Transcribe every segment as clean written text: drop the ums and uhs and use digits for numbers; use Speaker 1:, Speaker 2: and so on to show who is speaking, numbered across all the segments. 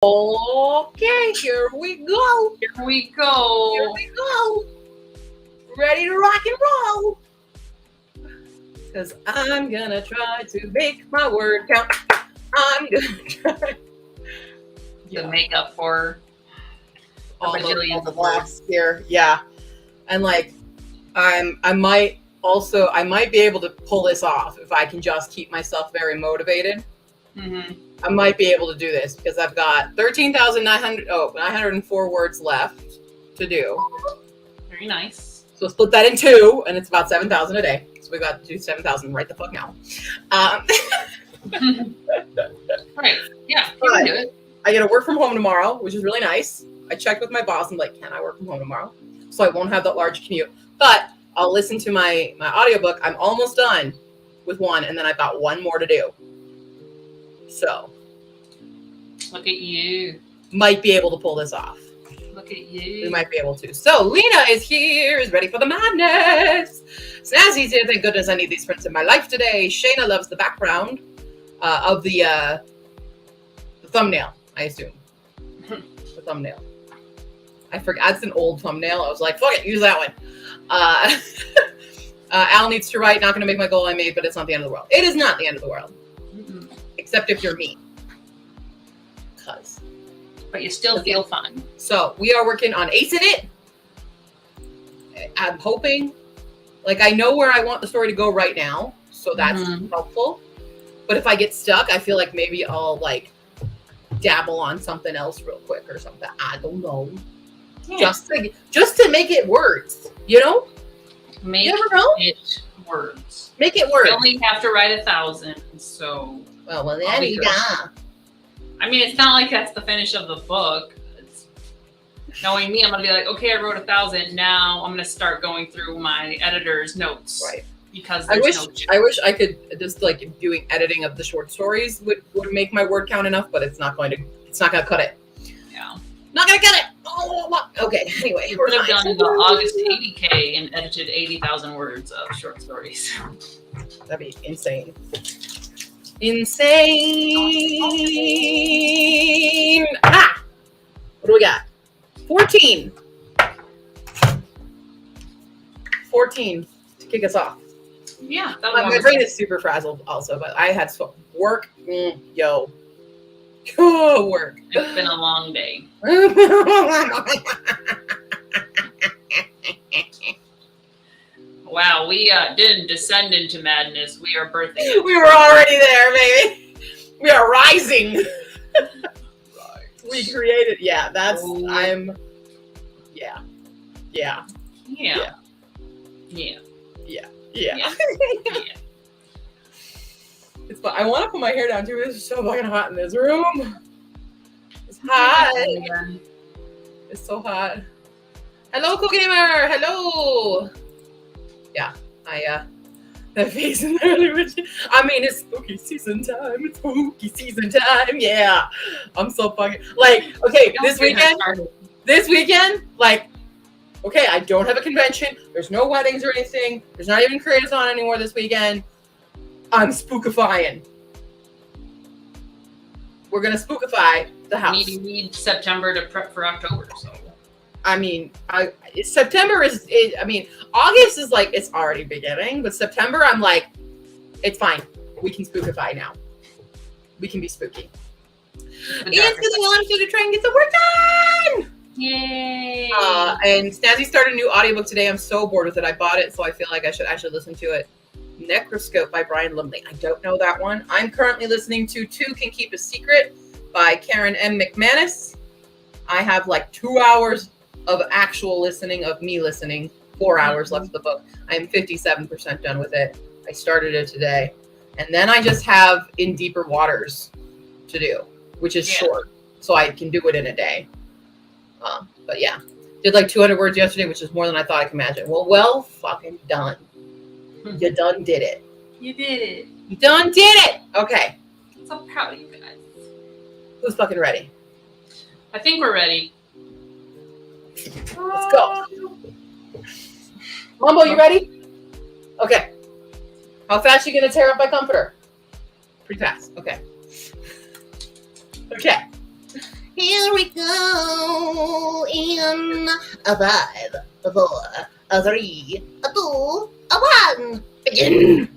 Speaker 1: Okay, here we go.
Speaker 2: Here we go.
Speaker 1: Here we go. Ready to rock and roll. Because I'm going to try to make my word count. I'm going to try.
Speaker 2: To make up for
Speaker 1: all
Speaker 2: bajillions
Speaker 1: the
Speaker 2: of
Speaker 1: laughs here. Yeah. And like, I might be able to pull this off if I can just keep myself very motivated.
Speaker 2: Mm-hmm.
Speaker 1: I might be able to do this because I've got 904 words left to do.
Speaker 2: Very nice.
Speaker 1: So split that in two, and it's about 7,000 a day. So we got to do 7,000 right the fuck now.
Speaker 2: Right. Yeah, you can do it.
Speaker 1: I get to work from home tomorrow, which is really nice. I checked with my boss. I'm like, can I work from home tomorrow? So I won't have that large commute. But I'll listen to my audiobook. I'm almost done with one, and then I've got one more to do. So.
Speaker 2: Look at you.
Speaker 1: Might be able to pull this off.
Speaker 2: Look at you.
Speaker 1: We might be able to. So Lena is here, is ready for the madness. Snazzy's here. Thank goodness I need these prints in my life today. Shayna loves the background of the thumbnail, I assume. The thumbnail. I forgot. That's an old thumbnail. I was like, fuck it, use that one. Al needs to write, not going to make my goal I made, but it's not the end of the world. It is not the end of the world.
Speaker 2: Mm-mm.
Speaker 1: Except if you're me.
Speaker 2: But you still feel fun.
Speaker 1: So we are working on acing it. I'm hoping, like, I know where I want the story to go right now, so that's helpful. But if I get stuck, I feel like maybe I'll like dabble on something else real quick or something. I don't know. Yeah. Just to make it words, you know?
Speaker 2: Make
Speaker 1: you never know?
Speaker 2: it words.
Speaker 1: Make it words.
Speaker 2: You only have to write 1,000, so.
Speaker 1: Well, then
Speaker 2: I mean, it's not like that's the finish of the book. It's, knowing me, I'm going to be like, okay, I wrote 1,000. Now I'm going to start going through my editor's notes.
Speaker 1: Right.
Speaker 2: Because
Speaker 1: I wish I could just like doing editing of the short stories would make my word count enough, but it's not going to cut it.
Speaker 2: Yeah.
Speaker 1: Not going to cut it. Oh, okay. Anyway,
Speaker 2: you could have done the August 80K and edited 80,000 words of short stories.
Speaker 1: That'd be insane. Insane. Ah! What do we got? 14. 14 to kick us off.
Speaker 2: Yeah.
Speaker 1: My brain is super frazzled also, but I had work. Work.
Speaker 2: It's been a long day. Wow, we didn't descend into madness. We are birthing.
Speaker 1: We were already there, baby. We are rising. We created. Yeah, that's.
Speaker 2: Oh.
Speaker 1: Yeah. It's fun. I want to put my hair down too. It's so fucking hot in this room. It's hot. It's so hot. Hello, Co-Gamer. Hello. Yeah, that face in there. I mean, it's spooky season time. It's spooky season time. Yeah, I'm so fucking like. Okay, this weekend, like, okay, I don't have a convention. There's no weddings or anything. There's not even Createathon anymore this weekend. I'm spookifying. We're gonna spookify the house.
Speaker 2: We need September to prep for October, so.
Speaker 1: I mean, September is. August is like it's already beginning, but September, I'm like, it's fine. We can spookify now. We can be spooky. And to the launch to try and get the work done.
Speaker 2: Yay!
Speaker 1: And Snazzy started a new audiobook today. I'm so bored with it. I bought it, so I feel like I should actually listen to it. Necroscope by Brian Lumley. I don't know that one. I'm currently listening to Two Can Keep a Secret by Karen M. McManus. I have like 2 hours of actual listening, of me listening, 4 hours left of the book. I am 57% done with it. I started it today. And then I just have In Deeper Waters to do, which is short. So I can do it in a day. But yeah, did like 200 words yesterday, which is more than I thought I could imagine. Well fucking done. You done did it.
Speaker 2: You did it.
Speaker 1: You done did it. Okay.
Speaker 2: I'm so proud of you guys.
Speaker 1: Who's fucking ready?
Speaker 2: I think we're ready.
Speaker 1: Let's go. Mumbo, you ready? Okay. How fast are you gonna tear up my comforter? Pretty fast. Okay. Okay. Here we go in a 5, a 4, a 3, a 2, a 1. Begin.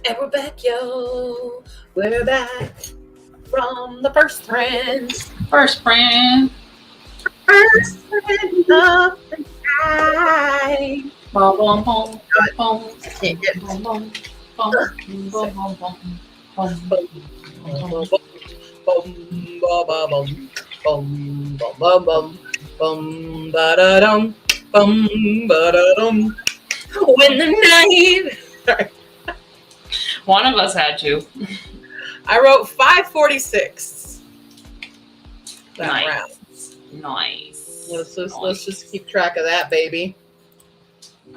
Speaker 1: And we're back, yo. We're back from the first friend.
Speaker 2: First friend.
Speaker 1: First friend of the night.
Speaker 2: Bum, bum, bum, bum,
Speaker 1: Can't get
Speaker 2: bum, bum, bum, bum, bum, bum, bum, bum.
Speaker 1: bum, ba, bum, bum, bum, bum, bum, bum, ba, da, dum, bum, ba, da, dum. When the night. Sorry.
Speaker 2: One of us had to.
Speaker 1: I wrote 546. That
Speaker 2: Nice.
Speaker 1: round.
Speaker 2: Nice.
Speaker 1: Let's just keep track of that, baby.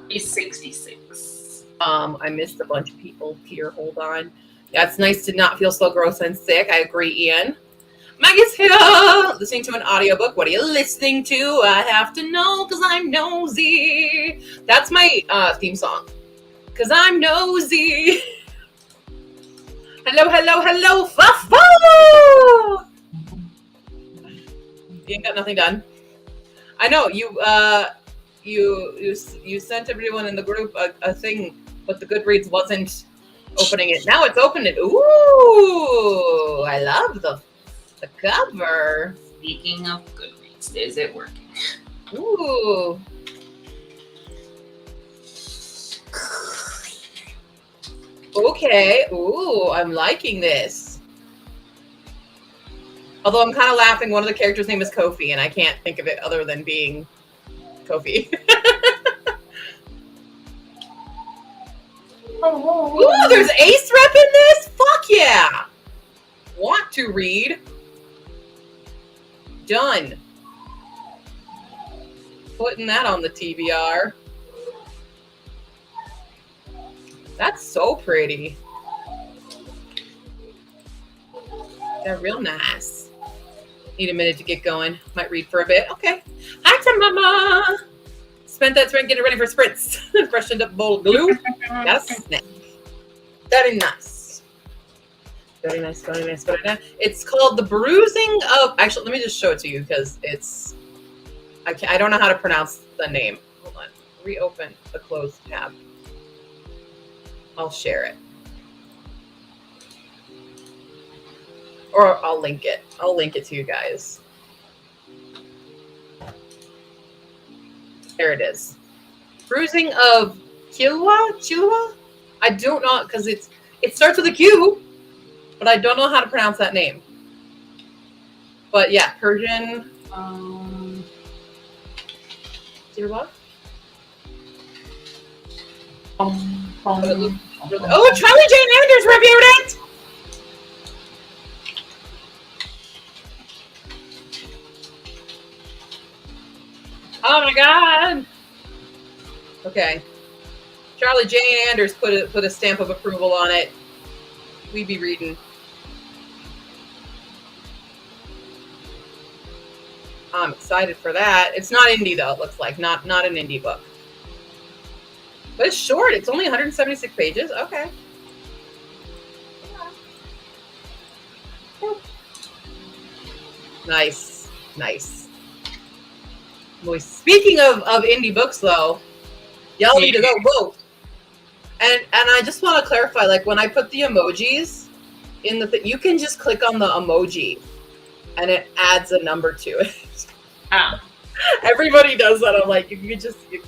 Speaker 2: He's 66.
Speaker 1: I missed a bunch of people here. Hold on. Yeah, it's nice to not feel so gross and sick. I agree, Ian. Maggie's here, listening to an audiobook. What are you listening to? I have to know because I'm nosy. That's my theme song. Because I'm nosy. Hello, hello, hello, fuffo! You ain't got nothing done. I know you sent everyone in the group a thing, but the Goodreads wasn't opening it. Now it's opening. Ooh, I love the cover.
Speaker 2: Speaking of Goodreads, is it working?
Speaker 1: Ooh. Okay. Ooh, I'm liking this. Although I'm kind of laughing. One of the characters' name is Kofi, and I can't think of it other than being Kofi. Ooh, there's Ace Rep in this? Fuck yeah. Want to read. Done. Putting that on the TBR. That's so pretty. They're real nice. Need a minute to get going. Might read for a bit. Okay. Hi, to Mama. Spent that sprint getting ready for sprints. Freshened up bowl of glue. Got a snack. Very nice. Very nice, very nice, very nice. It's called The Bruising of... Actually, let me just show it to you because it's... I don't know how to pronounce the name. Hold on. Reopen the closed tab. I'll share it. Or I'll link it. I'll link it to you guys. There it is. Bruising of Chilwa? I don't know, because it starts with a Q, but I don't know how to pronounce that name. But yeah, Persian. Chilwa? Oh, Charlie Jane Anders reviewed it! Oh my god! Okay. Charlie Jane Anders put a stamp of approval on it. We be reading. I'm excited for that. It's not indie though, it looks like. Not an indie book. But it's short. It's only 176 pages. Okay. Nice. Nice. Boy, speaking of indie books though, y'all need to go vote. And I just want to clarify, like when I put the emojis in you can just click on the emoji and it adds a number to it.
Speaker 2: Ah.
Speaker 1: Everybody does that. I'm like, you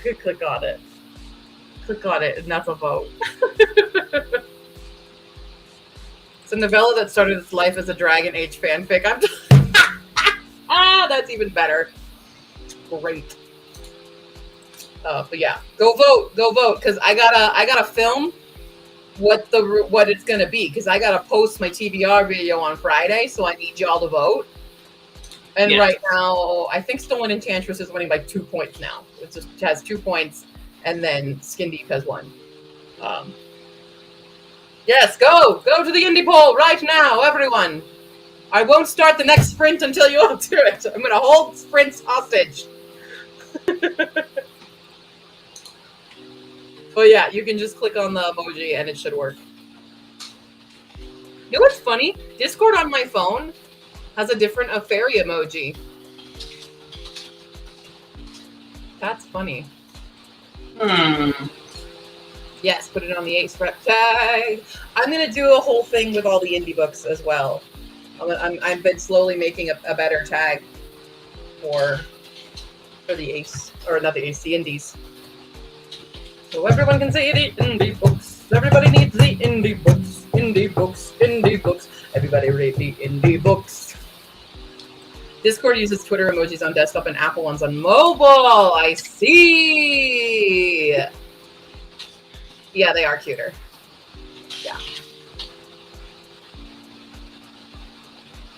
Speaker 1: could click on it. Click on it, and that's a vote. It's a novella that started its life as a Dragon Age fanfic. That's even better. Great. But yeah, go vote, because I gotta film what it's gonna be, because I gotta post my TBR video on Friday, so I need y'all to vote. And right now, I think Stolen Enchantress is winning by 2 points now. It has 2 points. And then Skin Deep has 1. Yes, go to the indie poll right now, everyone. I won't start the next sprint until you all do it. I'm gonna hold sprints hostage. But yeah, you can just click on the emoji and it should work. You know what's funny? Discord on my phone has a different fairy emoji. That's funny. Yes, put it on the Ace Rep tag. I'm gonna do a whole thing with all the indie books as well. I've been slowly making a better tag for the Ace, or not the Ace, the indies. So everyone can say the indie books. Everybody needs the indie books. Indie books. Indie books. Everybody read the indie books. Discord uses Twitter emojis on desktop and Apple ones on mobile. I see. Yeah, they are cuter. Yeah.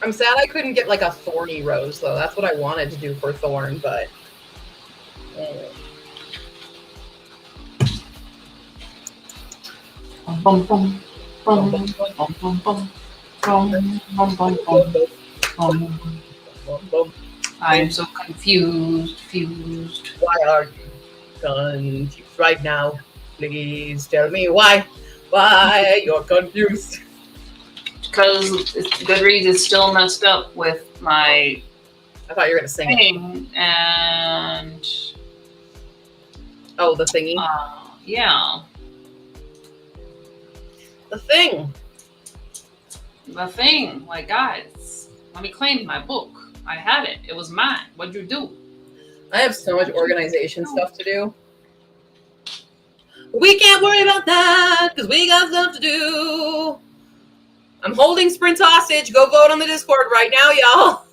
Speaker 1: I'm sad I couldn't get like a thorny rose though. That's what I wanted to do for Thorn, but.
Speaker 2: I'm so confused.
Speaker 1: Why are you confused right now? Please tell me why. Why you're confused?
Speaker 2: Because Goodreads is still messed up with my.
Speaker 1: I thought you were gonna sing
Speaker 2: thing, and.
Speaker 1: Oh, the thingy.
Speaker 2: Yeah.
Speaker 1: The thing.
Speaker 2: The thing. Like, guys, let me claim my book. I had it. It was mine. What'd you do?
Speaker 1: I have so much organization stuff to do. We can't worry about that because we got stuff to do. I'm holding Sprint hostage. Go vote on the Discord right now, y'all.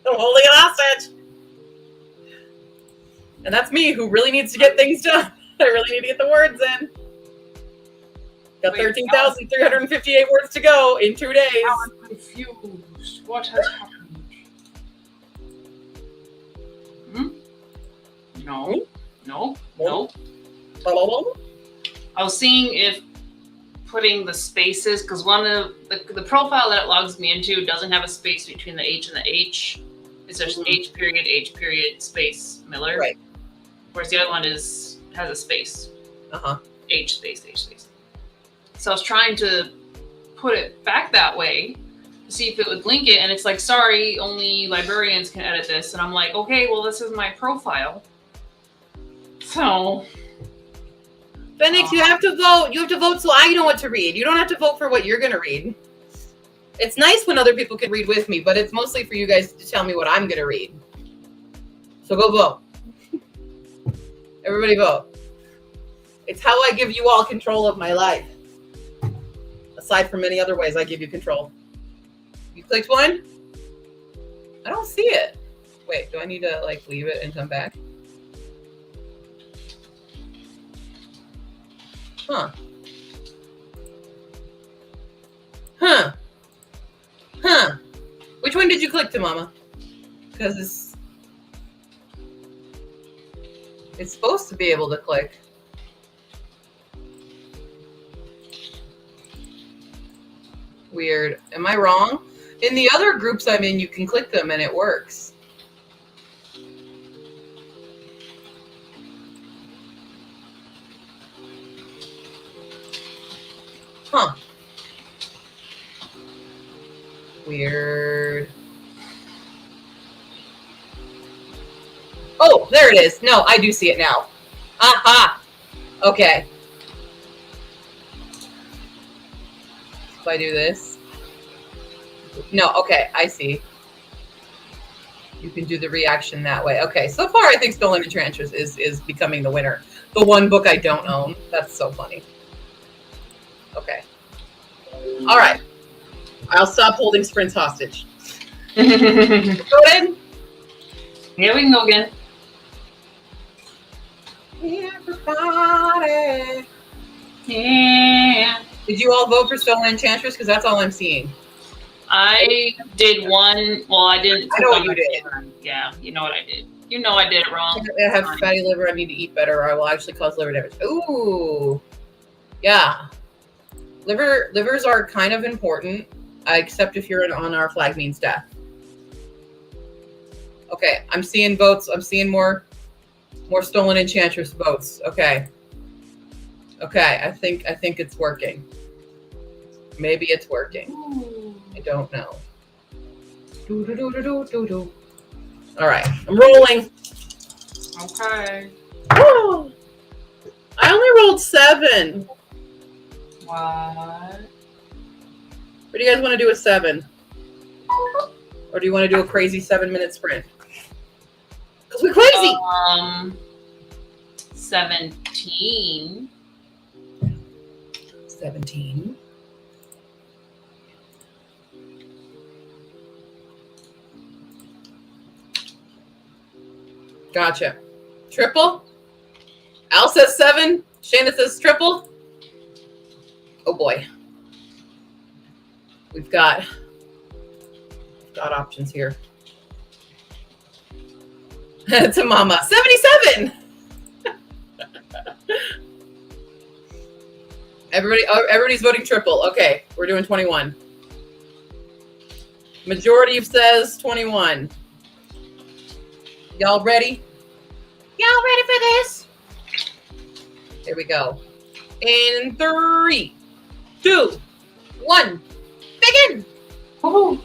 Speaker 1: I'm holding it hostage. And that's me who really needs to get things done. I really need to get the words in. Got 13,358 words to go in 2 days.
Speaker 2: I'm confused. What has happened? No. I was seeing if putting the spaces, because one of the profile that it logs me into doesn't have a space between the H and the H. It's just H period, space, Miller.
Speaker 1: Right.
Speaker 2: Whereas the other one has a space. H space. So I was trying to put it back that way to see if it would link it, and it's like, sorry, only librarians can edit this. And I'm like, okay, well, this is my profile. So,
Speaker 1: Phoenix, you have to vote. You have to vote so I know what to read. You don't have to vote for what you're going to read. It's nice when other people can read with me, but it's mostly for you guys to tell me what I'm going to read. So go vote. Everybody vote. It's how I give you all control of my life. Aside from many other ways I give you control. You clicked one? I don't see it. Wait, do I need to like leave it and come back? Huh. Which one did you click to, Mama? Because it's supposed to be able to click. Weird. Am I wrong? In the other groups I'm in, you can click them and it works. Huh. Weird. Oh, there it is. No, I do see it now. Aha. Okay. If I do this. No, okay, I see. You can do the reaction that way. Okay, so far I think Stolen Enchantress is becoming the winner. The one book I don't own. That's so funny. Okay. All right. I'll stop holding Sprint's hostage. Go ahead.
Speaker 2: Here we can go again.
Speaker 1: Everybody.
Speaker 2: Yeah.
Speaker 1: Did you all vote for Stolen Enchantress? Because that's all I'm seeing.
Speaker 2: I did one. Well, I didn't.
Speaker 1: I know what you did.
Speaker 2: Yeah, you know what I did. You know I did it wrong.
Speaker 1: I have fatty liver. I need to eat better, or I will actually cause liver damage. Ooh. Yeah. Livers are kind of important, except if you're on our flag means death. Okay, I'm seeing votes. I'm seeing more Stolen Enchantress votes. Okay. Okay, I think it's working. Maybe it's working. I don't know. All right, I'm rolling.
Speaker 2: Okay.
Speaker 1: Woo! I only rolled 7.
Speaker 2: What?
Speaker 1: Or do you guys want to do a 7? Or do you want to do a crazy 7-minute sprint? Because we're crazy.
Speaker 2: 17.
Speaker 1: 17. Gotcha. Triple? Al says 7. Shayna says triple. Oh boy. We've got options here. To Mama. 77! Everybody's voting triple. Okay, we're doing 21. Majority says 21. Y'all ready? Y'all ready for this? Here we go. In 3, 2, 1, begin!
Speaker 2: Woohoo!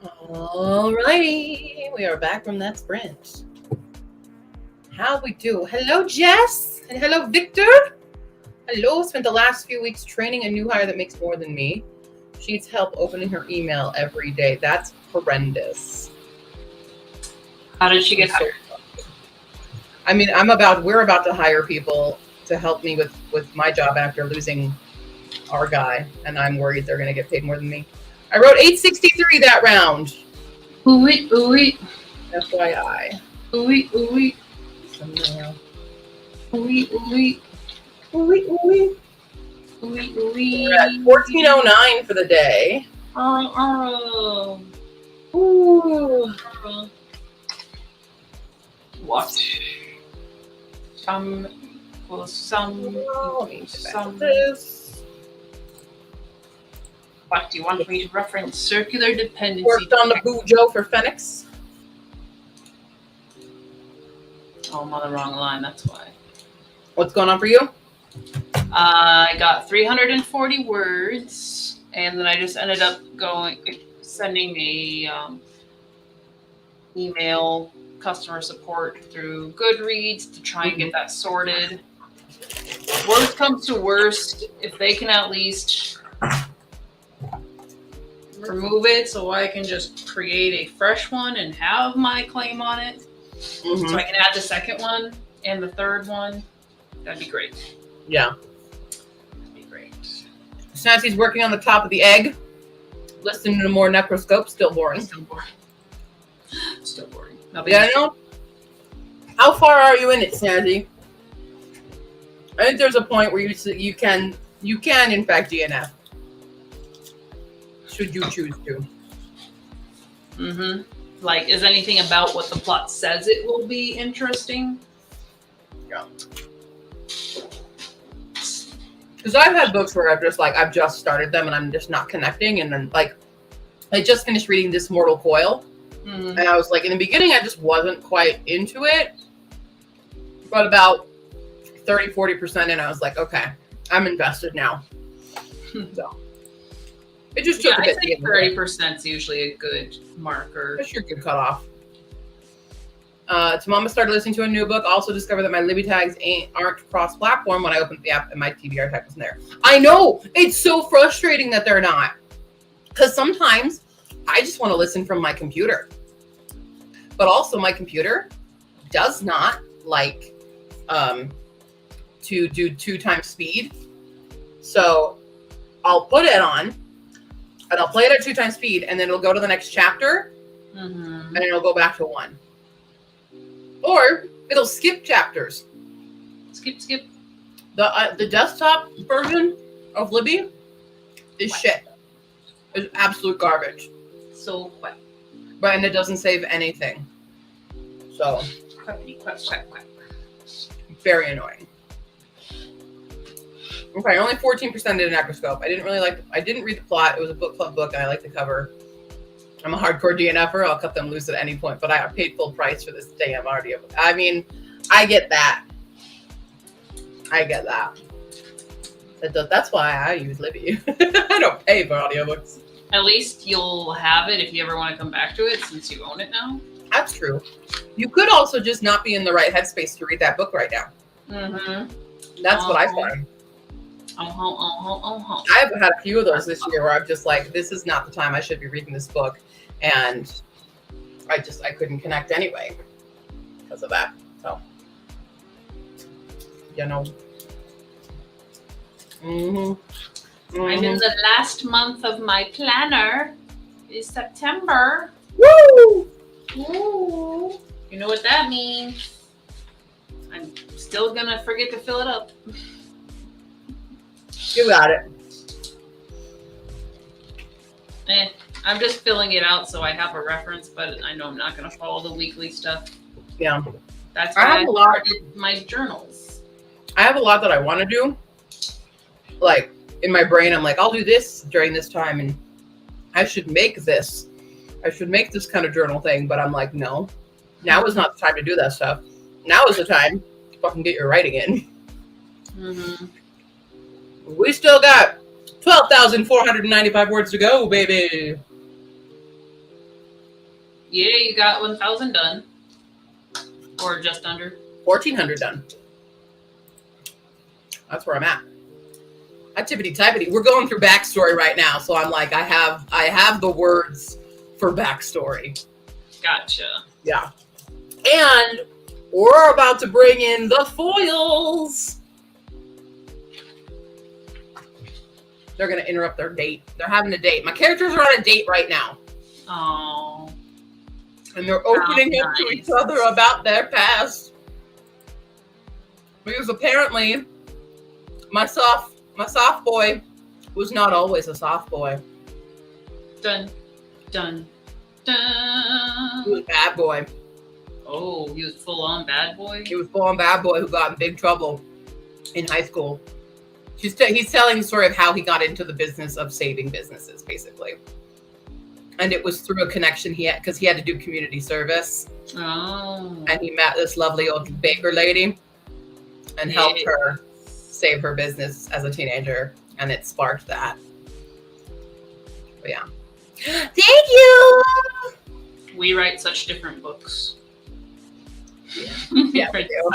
Speaker 1: Alrighty, we are back from that sprint. How we do? Hello, Jess, and hello, Victor. Hello. Spent the last few weeks training a new hire that makes more than me. She needs help opening her email every day. That's horrendous.
Speaker 2: How did she get hired?
Speaker 1: I mean, we're about to hire people to help me with my job after losing our guy, and I'm worried they're going to get paid more than me. I wrote 863 that round.
Speaker 2: Ooh-wee, ooh-wee.
Speaker 1: FYI.
Speaker 2: Ooh-wee, ooh-wee. Ooh-wee, ooh-wee.
Speaker 1: Ooh-wee, ooh-wee.
Speaker 2: Ooh-wee, ooh-wee.
Speaker 1: We're at 1409 for the day. Ooh.
Speaker 2: What? Some.
Speaker 1: This.
Speaker 2: What do you want me to reference? Circular dependency.
Speaker 1: Worked on the Bujo for Phoenix.
Speaker 2: Oh, I'm on the wrong line. That's why.
Speaker 1: What's going on for you?
Speaker 2: I got 340 words, and then I just ended up sending a email customer support through Goodreads to try and get that sorted. Worst comes to worst, if they can at least remove it so I can just create a fresh one and have my claim on it. So I can add the second one and the third one. That'd be great.
Speaker 1: Yeah.
Speaker 2: That'd be great.
Speaker 1: Snazzy's working on the top of the egg. Listening to more Necroscope. Still boring.
Speaker 2: Still boring. Still boring.
Speaker 1: Yeah, I know. How far are you in it, Snazzy? I think there's a point where you can in fact DNF. Should you choose to.
Speaker 2: Like, is anything about what the plot says it will be interesting?
Speaker 1: Yeah. Because I've had books where I've just started them and I'm just not connecting, and then I just finished reading This Mortal Coil, and I was like, in the beginning I just wasn't quite into it, but about 30-40% in, I was like, okay, I'm invested now. So it just took a bit.
Speaker 2: I think 30% is usually a good marker.
Speaker 1: That's your good cutoff. Tamama started listening to a new book. Also discovered that my Libby tags aren't cross-platform when I opened the app and my TBR tag wasn't there. I know! It's so frustrating that they're not. Because sometimes I just want to listen from my computer. But also my computer does not like to do 2x speed. So I'll put it on and I'll play it at 2x speed, and then it'll go to the next chapter and it'll go back to 1. Or it'll skip chapters.
Speaker 2: Skip.
Speaker 1: The desktop version of Libby is shit. It's absolute garbage.
Speaker 2: So what?
Speaker 1: But and it doesn't save anything. So
Speaker 2: Quack.
Speaker 1: very annoying. Okay, only 14% did a Necroscope. I didn't read the plot. It was a book club book, and I like the cover. I'm a hardcore DNFer. I'll cut them loose at any point, but I paid full price for this damn audio. I mean, I get that. That's why I use Libby. I don't pay for audiobooks.
Speaker 2: At least you'll have it if you ever want to come back to it, since you own it now.
Speaker 1: That's true. You could also just not be in the right headspace to read that book right now. That's what I find. I've had a few of those this year where I'm just like, this is not the time I should be reading this book, and I couldn't connect anyway because of that. So, you know.
Speaker 2: I'm in the last month of my planner. It's September.
Speaker 1: Woo!
Speaker 2: Woo! You know what that means. I'm still gonna forget to fill it up.
Speaker 1: You got it.
Speaker 2: I'm just filling it out so I have a reference, but I know I'm not going to follow the weekly stuff.
Speaker 1: Yeah.
Speaker 2: That's why I started my journals.
Speaker 1: I have a lot that I want to do. Like, in my brain, I'm like, I'll do this during this time, and I should make this. I should make this kind of journal thing, but I'm like, no. Now is not the time to do that stuff. Now is the time to fucking get your writing in. We still got 12,495 words to go, baby.
Speaker 2: Yeah, you got 1,000 done. Or just under.
Speaker 1: 1,400 done. That's where I'm at. Activity typity. We're going through backstory right now, so I'm like, I have the words for backstory.
Speaker 2: Gotcha.
Speaker 1: Yeah. And we're about to bring in the foils. They're gonna interrupt their date. They're having a date. My characters are on a date right now.
Speaker 2: Oh.
Speaker 1: And they're opening up to each other about their past. Because apparently my soft boy was not always a soft boy.
Speaker 2: Dun, dun, dun.
Speaker 1: He was a bad boy.
Speaker 2: Oh, he was full on bad boy?
Speaker 1: He was full on bad boy who got in big trouble in high school. He's telling the story of how he got into the business of saving businesses, basically. And it was through a connection he had, because he had to do community service.
Speaker 2: Oh.
Speaker 1: And he met this lovely old baker lady and helped her save her business as a teenager. And it sparked that. But yeah. Thank you!
Speaker 2: We write such different books.
Speaker 1: Yeah, we do.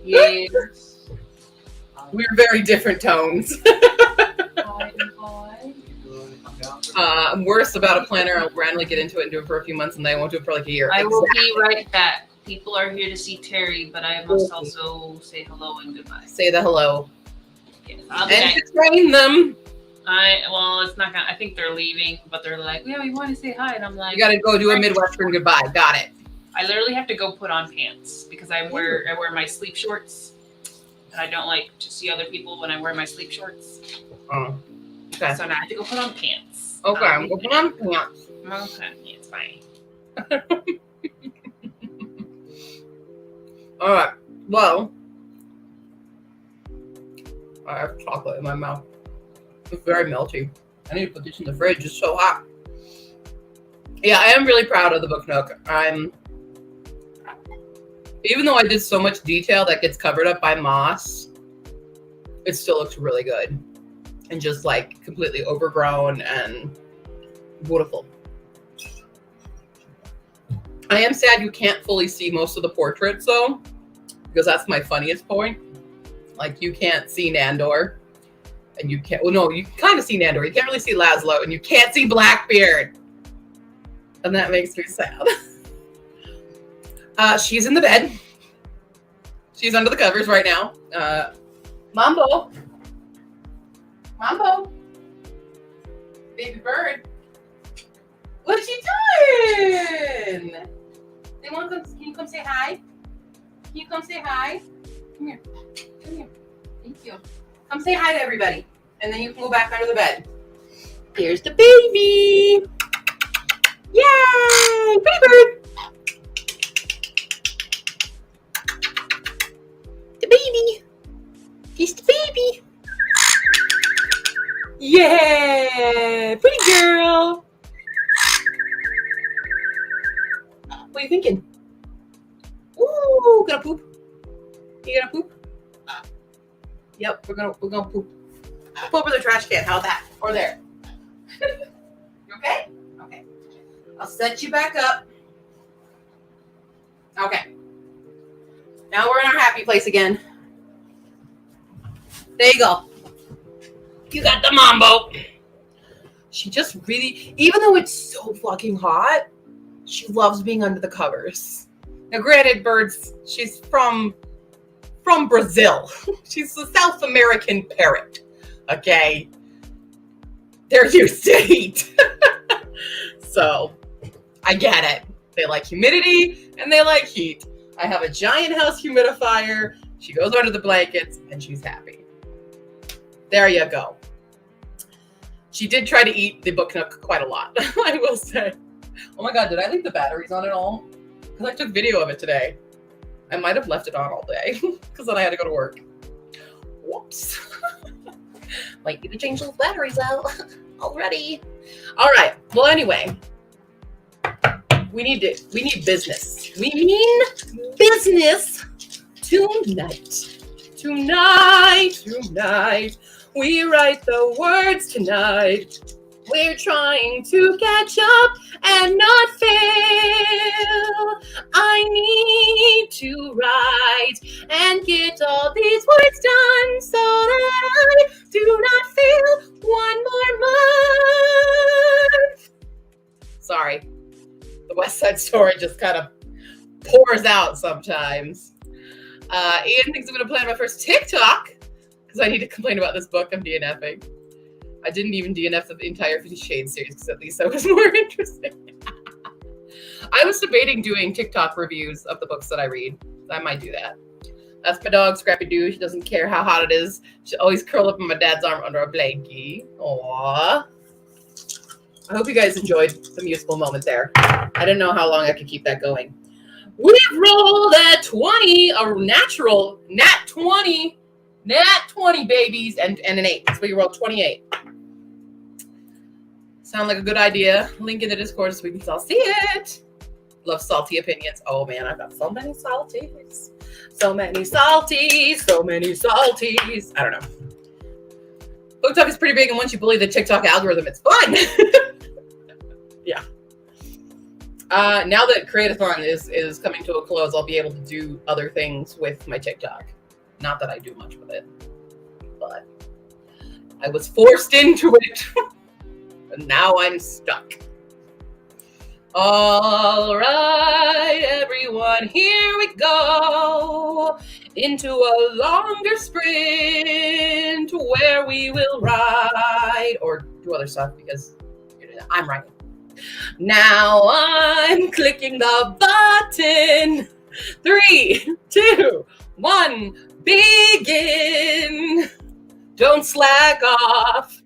Speaker 2: Yes.
Speaker 1: We're very different tones. I'm worse about a planner. I'll randomly get into it and do it for a few months, and then I won't do it for like a year.
Speaker 2: I will be right back. People are here to see Terry, but I must also say hello and goodbye.
Speaker 1: Say the hello.
Speaker 2: Yes,
Speaker 1: and to train them.
Speaker 2: It's not gonna. I think they're leaving, but they're like, yeah, we want to say hi, and I'm like,
Speaker 1: you got to go do a Midwestern goodbye. Got it.
Speaker 2: I literally have to go put on pants because I wear my sleep shorts, and I don't like to see other people when I wear my sleep shorts.
Speaker 1: Oh, okay.
Speaker 2: So now I have to go put on pants.
Speaker 1: Okay, I'm going to put on pants.
Speaker 2: Okay, it's fine.
Speaker 1: All right. Well, I have chocolate in my mouth. It's very melty. I need to put this in the fridge. It's so hot. Yeah, I am really proud of the Book Nook. Even though I did so much detail that gets covered up by moss, it still looks really good. And just like completely overgrown and beautiful. I am sad you can't fully see most of the portraits though, because that's my funniest point. Like you can't see Nandor. And you can't, well, no, you can kind of see Nandor. You can't really see Laszlo, and you can't see Blackbeard. And that makes me sad. She's in the bed. She's under the covers right now. Mambo. Baby bird. What's she doing? Can you come say hi? Can you come say hi? Come here. Thank you. Come say hi to everybody. And then you can go back under the bed. Here's the baby. Yay! Baby bird. The baby. He's the baby. Yeah! Pretty girl. What are you thinking? Ooh, gonna poop. You gonna poop? Yep, we're gonna poop. Poop over the trash can. How's that? Or there. You okay? Okay. I'll set you back up. Okay. Now we're in our happy place again. There you go. You got the mambo. She just really, even though it's so fucking hot, she loves being under the covers. Now, granted, birds, she's from Brazil. She's a South American parrot. Okay. They're used to heat. So, I get it. They like humidity and they like heat. I have a giant house humidifier. She goes under the blankets and she's happy. There you go. She did try to eat the Book Nook quite a lot, I will say. Oh my God, did I leave the batteries on at all? Because I took video of it today. I might have left it on all day because then I had to go to work. Whoops. Might need to change those batteries out already. All right. Well, anyway, we need business. We mean business tonight. Tonight. We write the words tonight. We're trying to catch up and not fail. I need to write and get all these words done so that I do not fail one more month. Sorry. The West Side Story just kind of pours out sometimes. Ian thinks I'm going to plan my first TikTok because I need to complain about this book I'm DNFing. I didn't even DNF the entire 50 Shades series because at least I was more interested. I was debating doing TikTok reviews of the books that I read. I might do that. That's my dog, Scrappy Doo. She doesn't care how hot it is. She always curl up in my dad's arm under a blankie. Aww. I hope you guys enjoyed the musical moment there. I didn't know how long I could keep that going. We've rolled at 20, a natural nat 20 babies, and an 8. So we rolled 28. Sound like a good idea. Link in the Discord so we can all see it. Love salty opinions. Oh man, I've got so many salties. So many salties. So many salties. I don't know. Book talk is pretty big, and once you bully the TikTok algorithm, it's fun. Yeah. Now that Createathon is coming to a close, I'll be able to do other things with my TikTok. Not that I do much with it, but I was forced into it. And now I'm stuck. All right, everyone, here we go into a longer sprint where we will ride or do other stuff because I'm writing. Now I'm clicking the button. 3, 2, 1, begin. Don't slack off.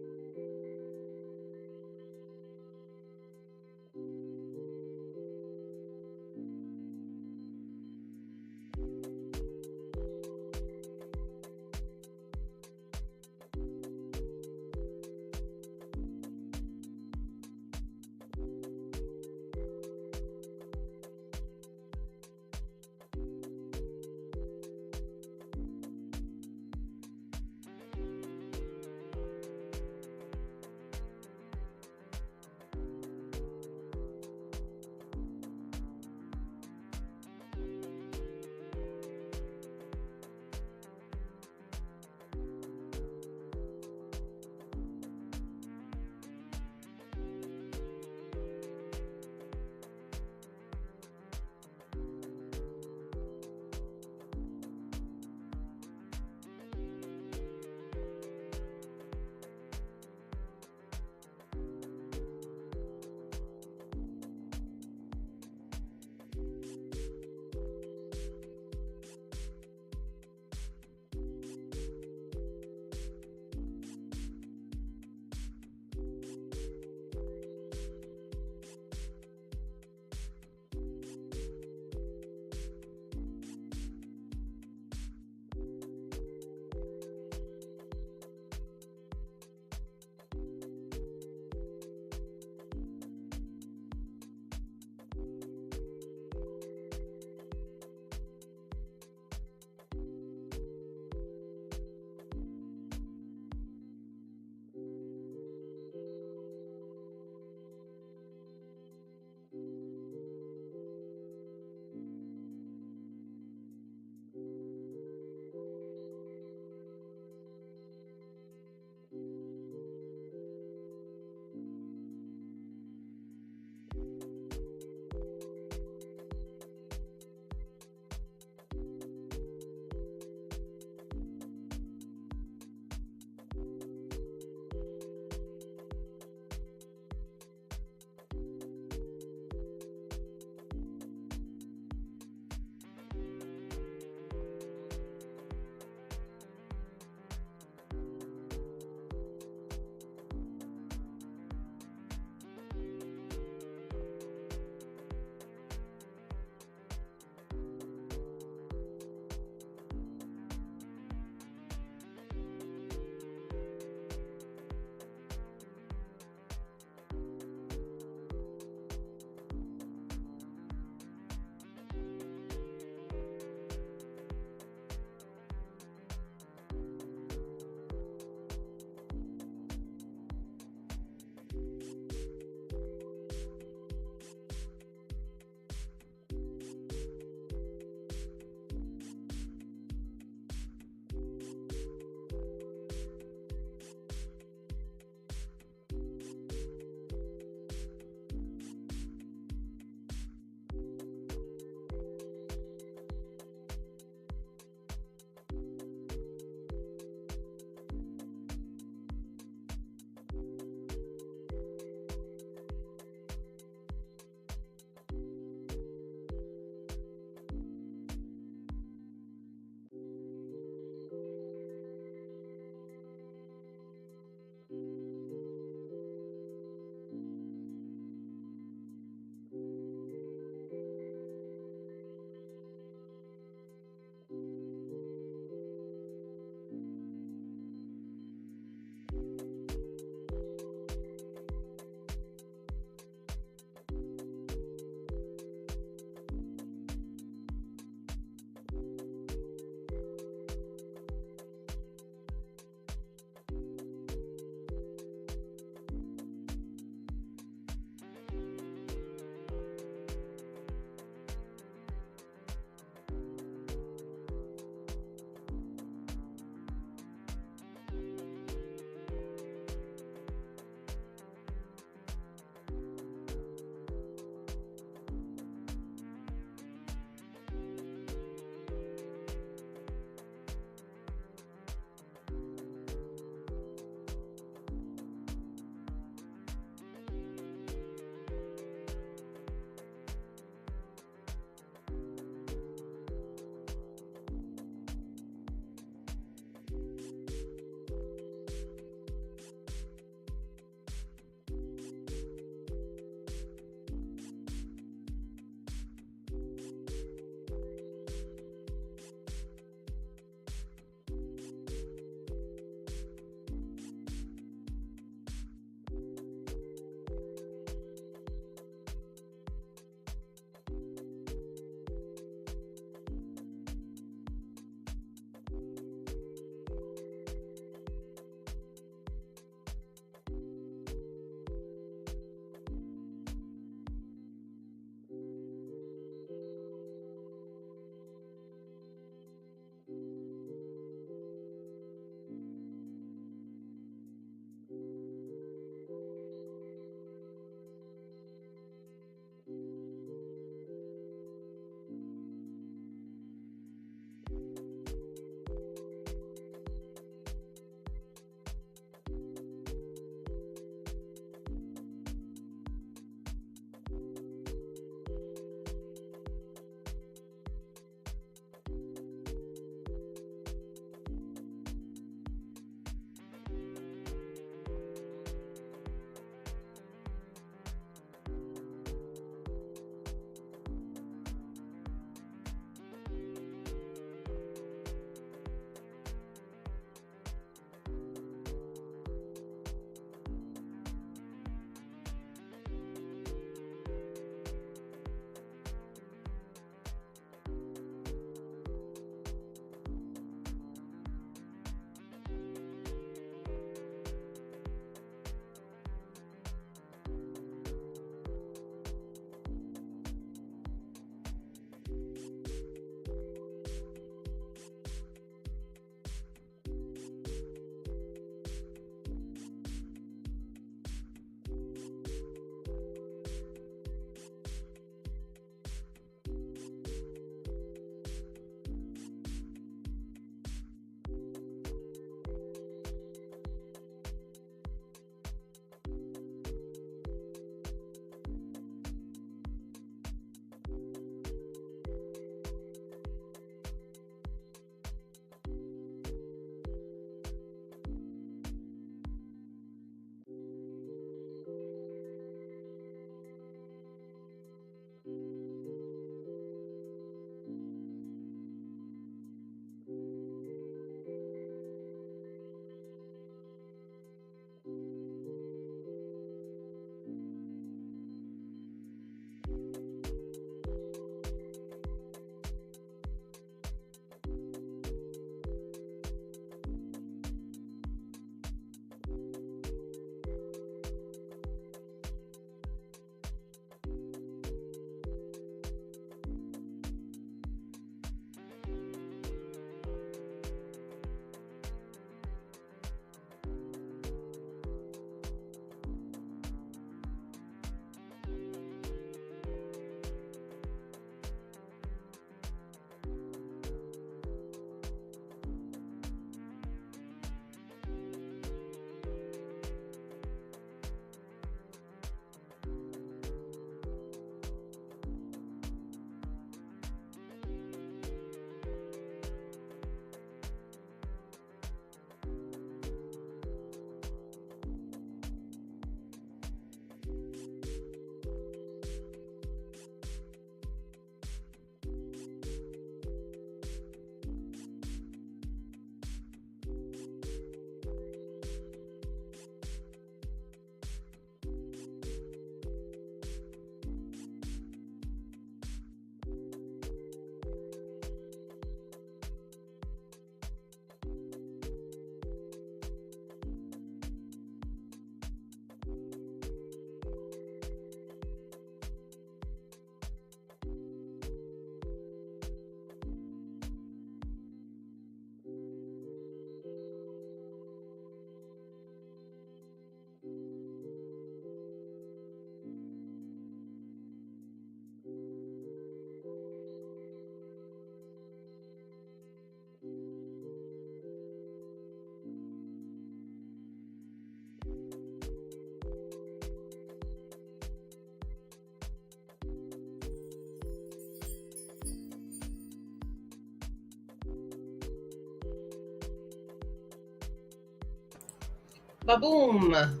Speaker 1: Ba-boom.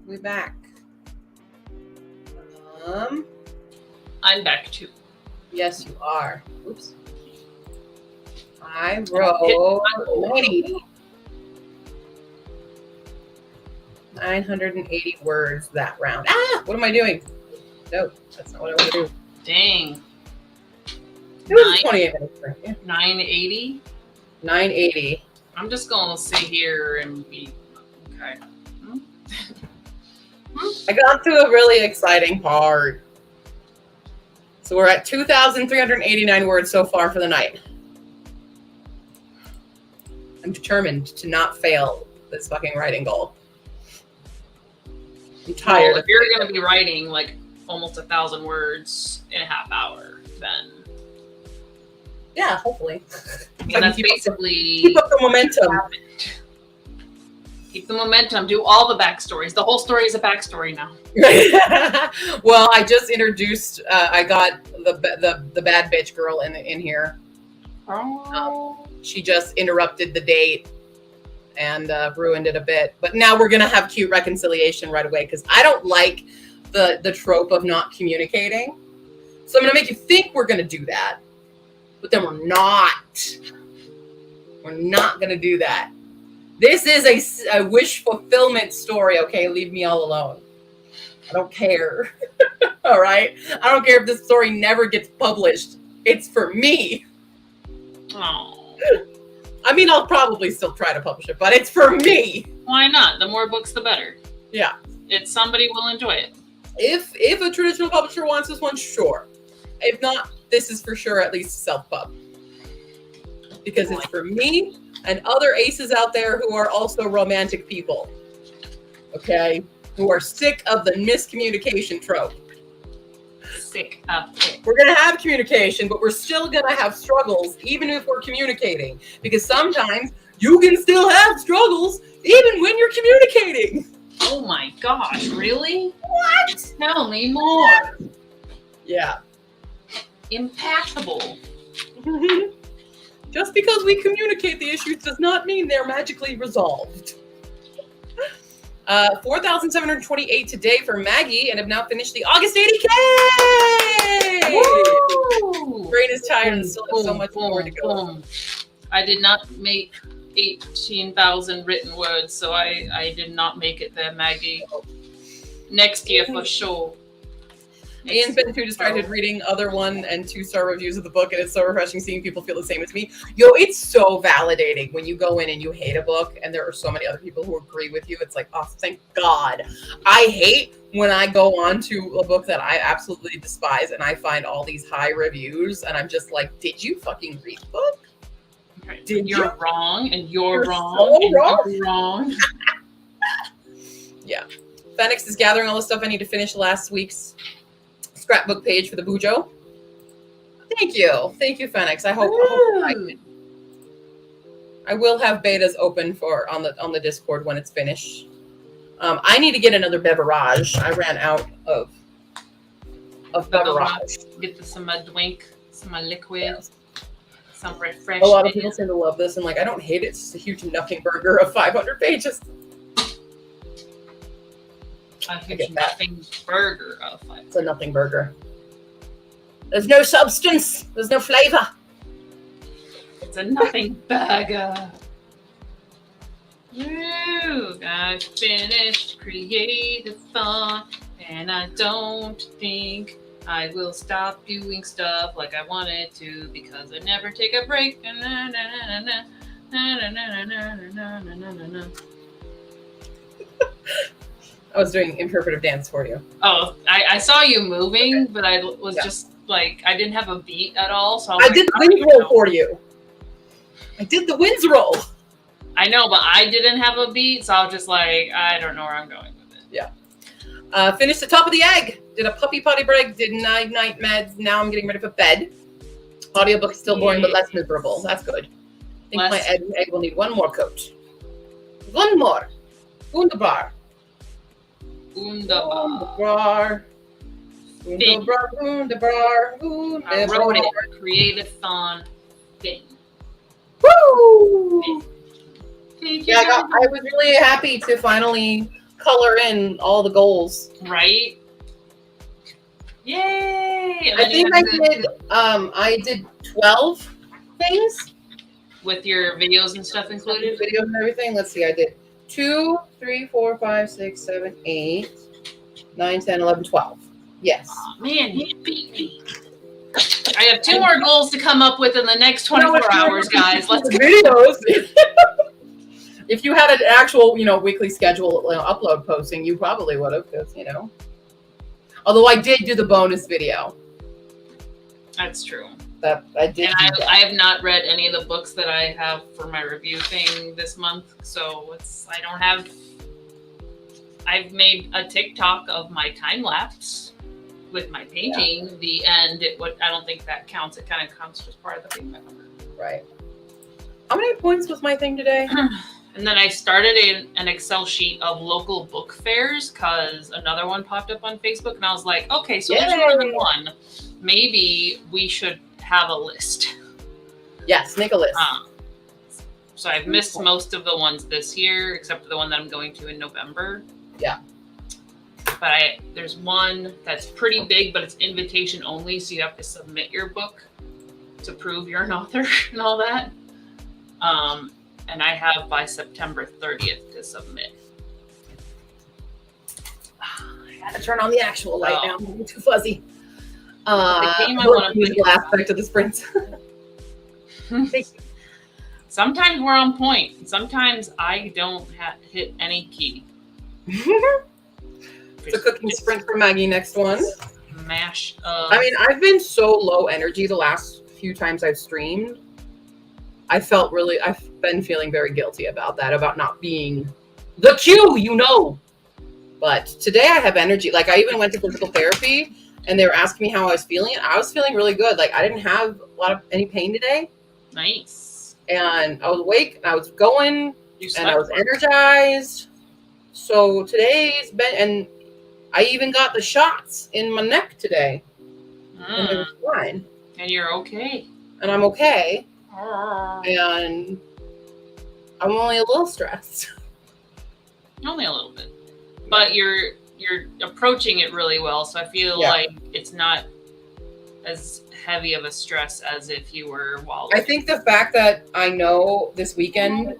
Speaker 1: We back.
Speaker 2: I'm back too.
Speaker 1: Yes, you are. Oops. I wrote 980 words that round. Ah! What am I doing? No, that's not what I want to do.
Speaker 2: Dang.
Speaker 1: It was 28 minutes. Yeah.
Speaker 2: 980?
Speaker 1: 980.
Speaker 2: I'm just going to sit here and be... Okay.
Speaker 1: I got to a really exciting part. So we're at 2,389 words so far for the night. I'm determined to not fail this fucking writing goal. I'm tired.
Speaker 2: Well, if you're going to be writing like almost 1,000 words in a half hour, then...
Speaker 1: Yeah, hopefully.
Speaker 2: Yeah, that's basically...
Speaker 1: Keep up the momentum.
Speaker 2: Keep the momentum. Do all the backstories. The whole story is a backstory now.
Speaker 1: Well, I just introduced. I got the bad bitch girl in here.
Speaker 2: Oh.
Speaker 1: She just interrupted the date and ruined it a bit. But now we're gonna have cute reconciliation right away because I don't like the trope of not communicating. So I'm gonna make you think we're gonna do that, but then we're not. We're not gonna do that. This is a wish fulfillment story, okay? Leave me all alone. I don't care. All right? I don't care if this story never gets published. It's for me.
Speaker 2: Oh.
Speaker 1: I mean, I'll probably still try to publish it, but it's for me.
Speaker 2: Why not? The more books, the better.
Speaker 1: Yeah.
Speaker 2: Somebody will enjoy it.
Speaker 1: If a traditional publisher wants this one, sure. If not, this is for sure at least self-pub. Because it's for me and other aces out there who are also romantic people, okay, who are sick of the miscommunication trope.
Speaker 2: Sick of it.
Speaker 1: We're going to have communication, but we're still going to have struggles, even if we're communicating, because sometimes you can still have struggles even when you're communicating.
Speaker 2: Oh my gosh, really?
Speaker 1: What?
Speaker 2: Tell me more.
Speaker 1: Yeah.
Speaker 2: Impactable.
Speaker 1: Just because we communicate the issues does not mean they're magically resolved. 4,728 today for Maggie, and have now finished the August 80K!
Speaker 2: Woo!
Speaker 1: Brain is tired and still has so much more to go.
Speaker 2: I did not make 18,000 written words, so I did not make it there, Maggie. Next year for sure.
Speaker 1: Ian's been too distracted reading other 1- and 2-star reviews of the book, and it's so refreshing seeing people feel the same as me. Yo, it's so validating when you go in and you hate a book and there are so many other people who agree with you. It's like, oh, thank God. I hate when I go on to a book that I absolutely despise and I find all these high reviews and I'm just like, did you fucking read the book?
Speaker 2: Okay.
Speaker 1: You're
Speaker 2: wrong, and you're wrong,
Speaker 1: so
Speaker 2: and
Speaker 1: wrong.
Speaker 2: you're wrong.
Speaker 1: Yeah. Phoenix is gathering all the stuff I need to finish last week's scrapbook page for the Bujo. Thank you, Phoenix. I hope I will have betas open on the Discord when it's finished. I need to get another beverage. I ran out of beverage.
Speaker 2: Get some drink, some liquid,
Speaker 1: yes.
Speaker 2: some refreshment.
Speaker 1: A lot of people seem to love this, and like I don't hate it. It's just a huge nothing burger of 500 pages.
Speaker 2: A huge nothing burger of 500.
Speaker 1: It's a nothing burger. There's no substance. There's no flavor.
Speaker 2: It's a nothing burger. Woo! I finished Createathon, and I don't think I will stop doing stuff like I wanted to because I never take a break.
Speaker 1: I was doing interpretive dance for you.
Speaker 2: Oh, I saw you moving, but I was just like, I didn't have a beat at all. So
Speaker 1: I did the winds roll for you. I did the winds roll.
Speaker 2: I know, but I didn't have a beat, so I was just like, I don't know where I'm going with it.
Speaker 1: Yeah. Finished the top of the egg. Did a puppy potty break. Did night meds. Now I'm getting ready for bed. Audiobook is still boring, but less miserable. That's good. I think my egg will need one more coat. One more. Wunderbar. Wunderbar. Wunderbar. Wunderbar.
Speaker 2: I wrote it. Createathon thing.
Speaker 1: Woo! Yeah, I was really happy to finally color in all the goals.
Speaker 2: Right? Yay!
Speaker 1: I think I did 12 things.
Speaker 2: With your videos and stuff included?
Speaker 1: Videos and everything. Let's see, I did 2, 3, 4, 5, 6, 7, 8, 9, 10, 11, 12. Yes.
Speaker 2: Oh, man, you beat me. I have 2 more goals to come up with in the next 24 hours, guys. Let's go.
Speaker 1: Videos. If you had an actual, weekly schedule upload posting, you probably would have, because, Although I did do the bonus video.
Speaker 2: That's true.
Speaker 1: That I did.
Speaker 2: And I have not read any of the books that I have for my review thing this month, so I've made a TikTok of my time lapse with my painting. Yeah. The end. I don't think that counts. It kind of counts as part of the thing.
Speaker 1: Right. How many points was my thing today?
Speaker 2: And then I started an Excel sheet of local book fairs because another one popped up on Facebook, and I was like, okay, so there's more than one. Maybe we should have a list.
Speaker 1: Yes, make a list.
Speaker 2: So I've missed most of the ones this year, except for the one that I'm going to in November.
Speaker 1: Yeah.
Speaker 2: But there's one that's pretty big, but it's invitation only, so you have to submit your book to prove you're an author and all that. And I have by September 30th to submit.
Speaker 1: I gotta turn on the actual light now. I'm too fuzzy.
Speaker 2: The
Speaker 1: aspect of the sprints.
Speaker 2: Sometimes we're on point. Sometimes I don't hit any key.
Speaker 1: It's a cooking sprint for Maggie. Next one.
Speaker 2: Mash.
Speaker 1: I've been so low energy the last few times I've streamed. I've been feeling very guilty about that, about not being the Q, But today I have energy. Like, I even went to physical therapy, and they were asking me how I was feeling. I was feeling really good. Like, I didn't have any pain today.
Speaker 2: Nice.
Speaker 1: And I was awake, and I was going, and I was energized. So today's been, and I even got the shots in my neck today. And it was fine.
Speaker 2: And you're okay.
Speaker 1: And I'm okay. And I'm only a little stressed.
Speaker 2: Only a little bit. But you're approaching it really well, so I feel like it's not as heavy of a stress as if you were wallowing.
Speaker 1: I think the fact that I know this weekend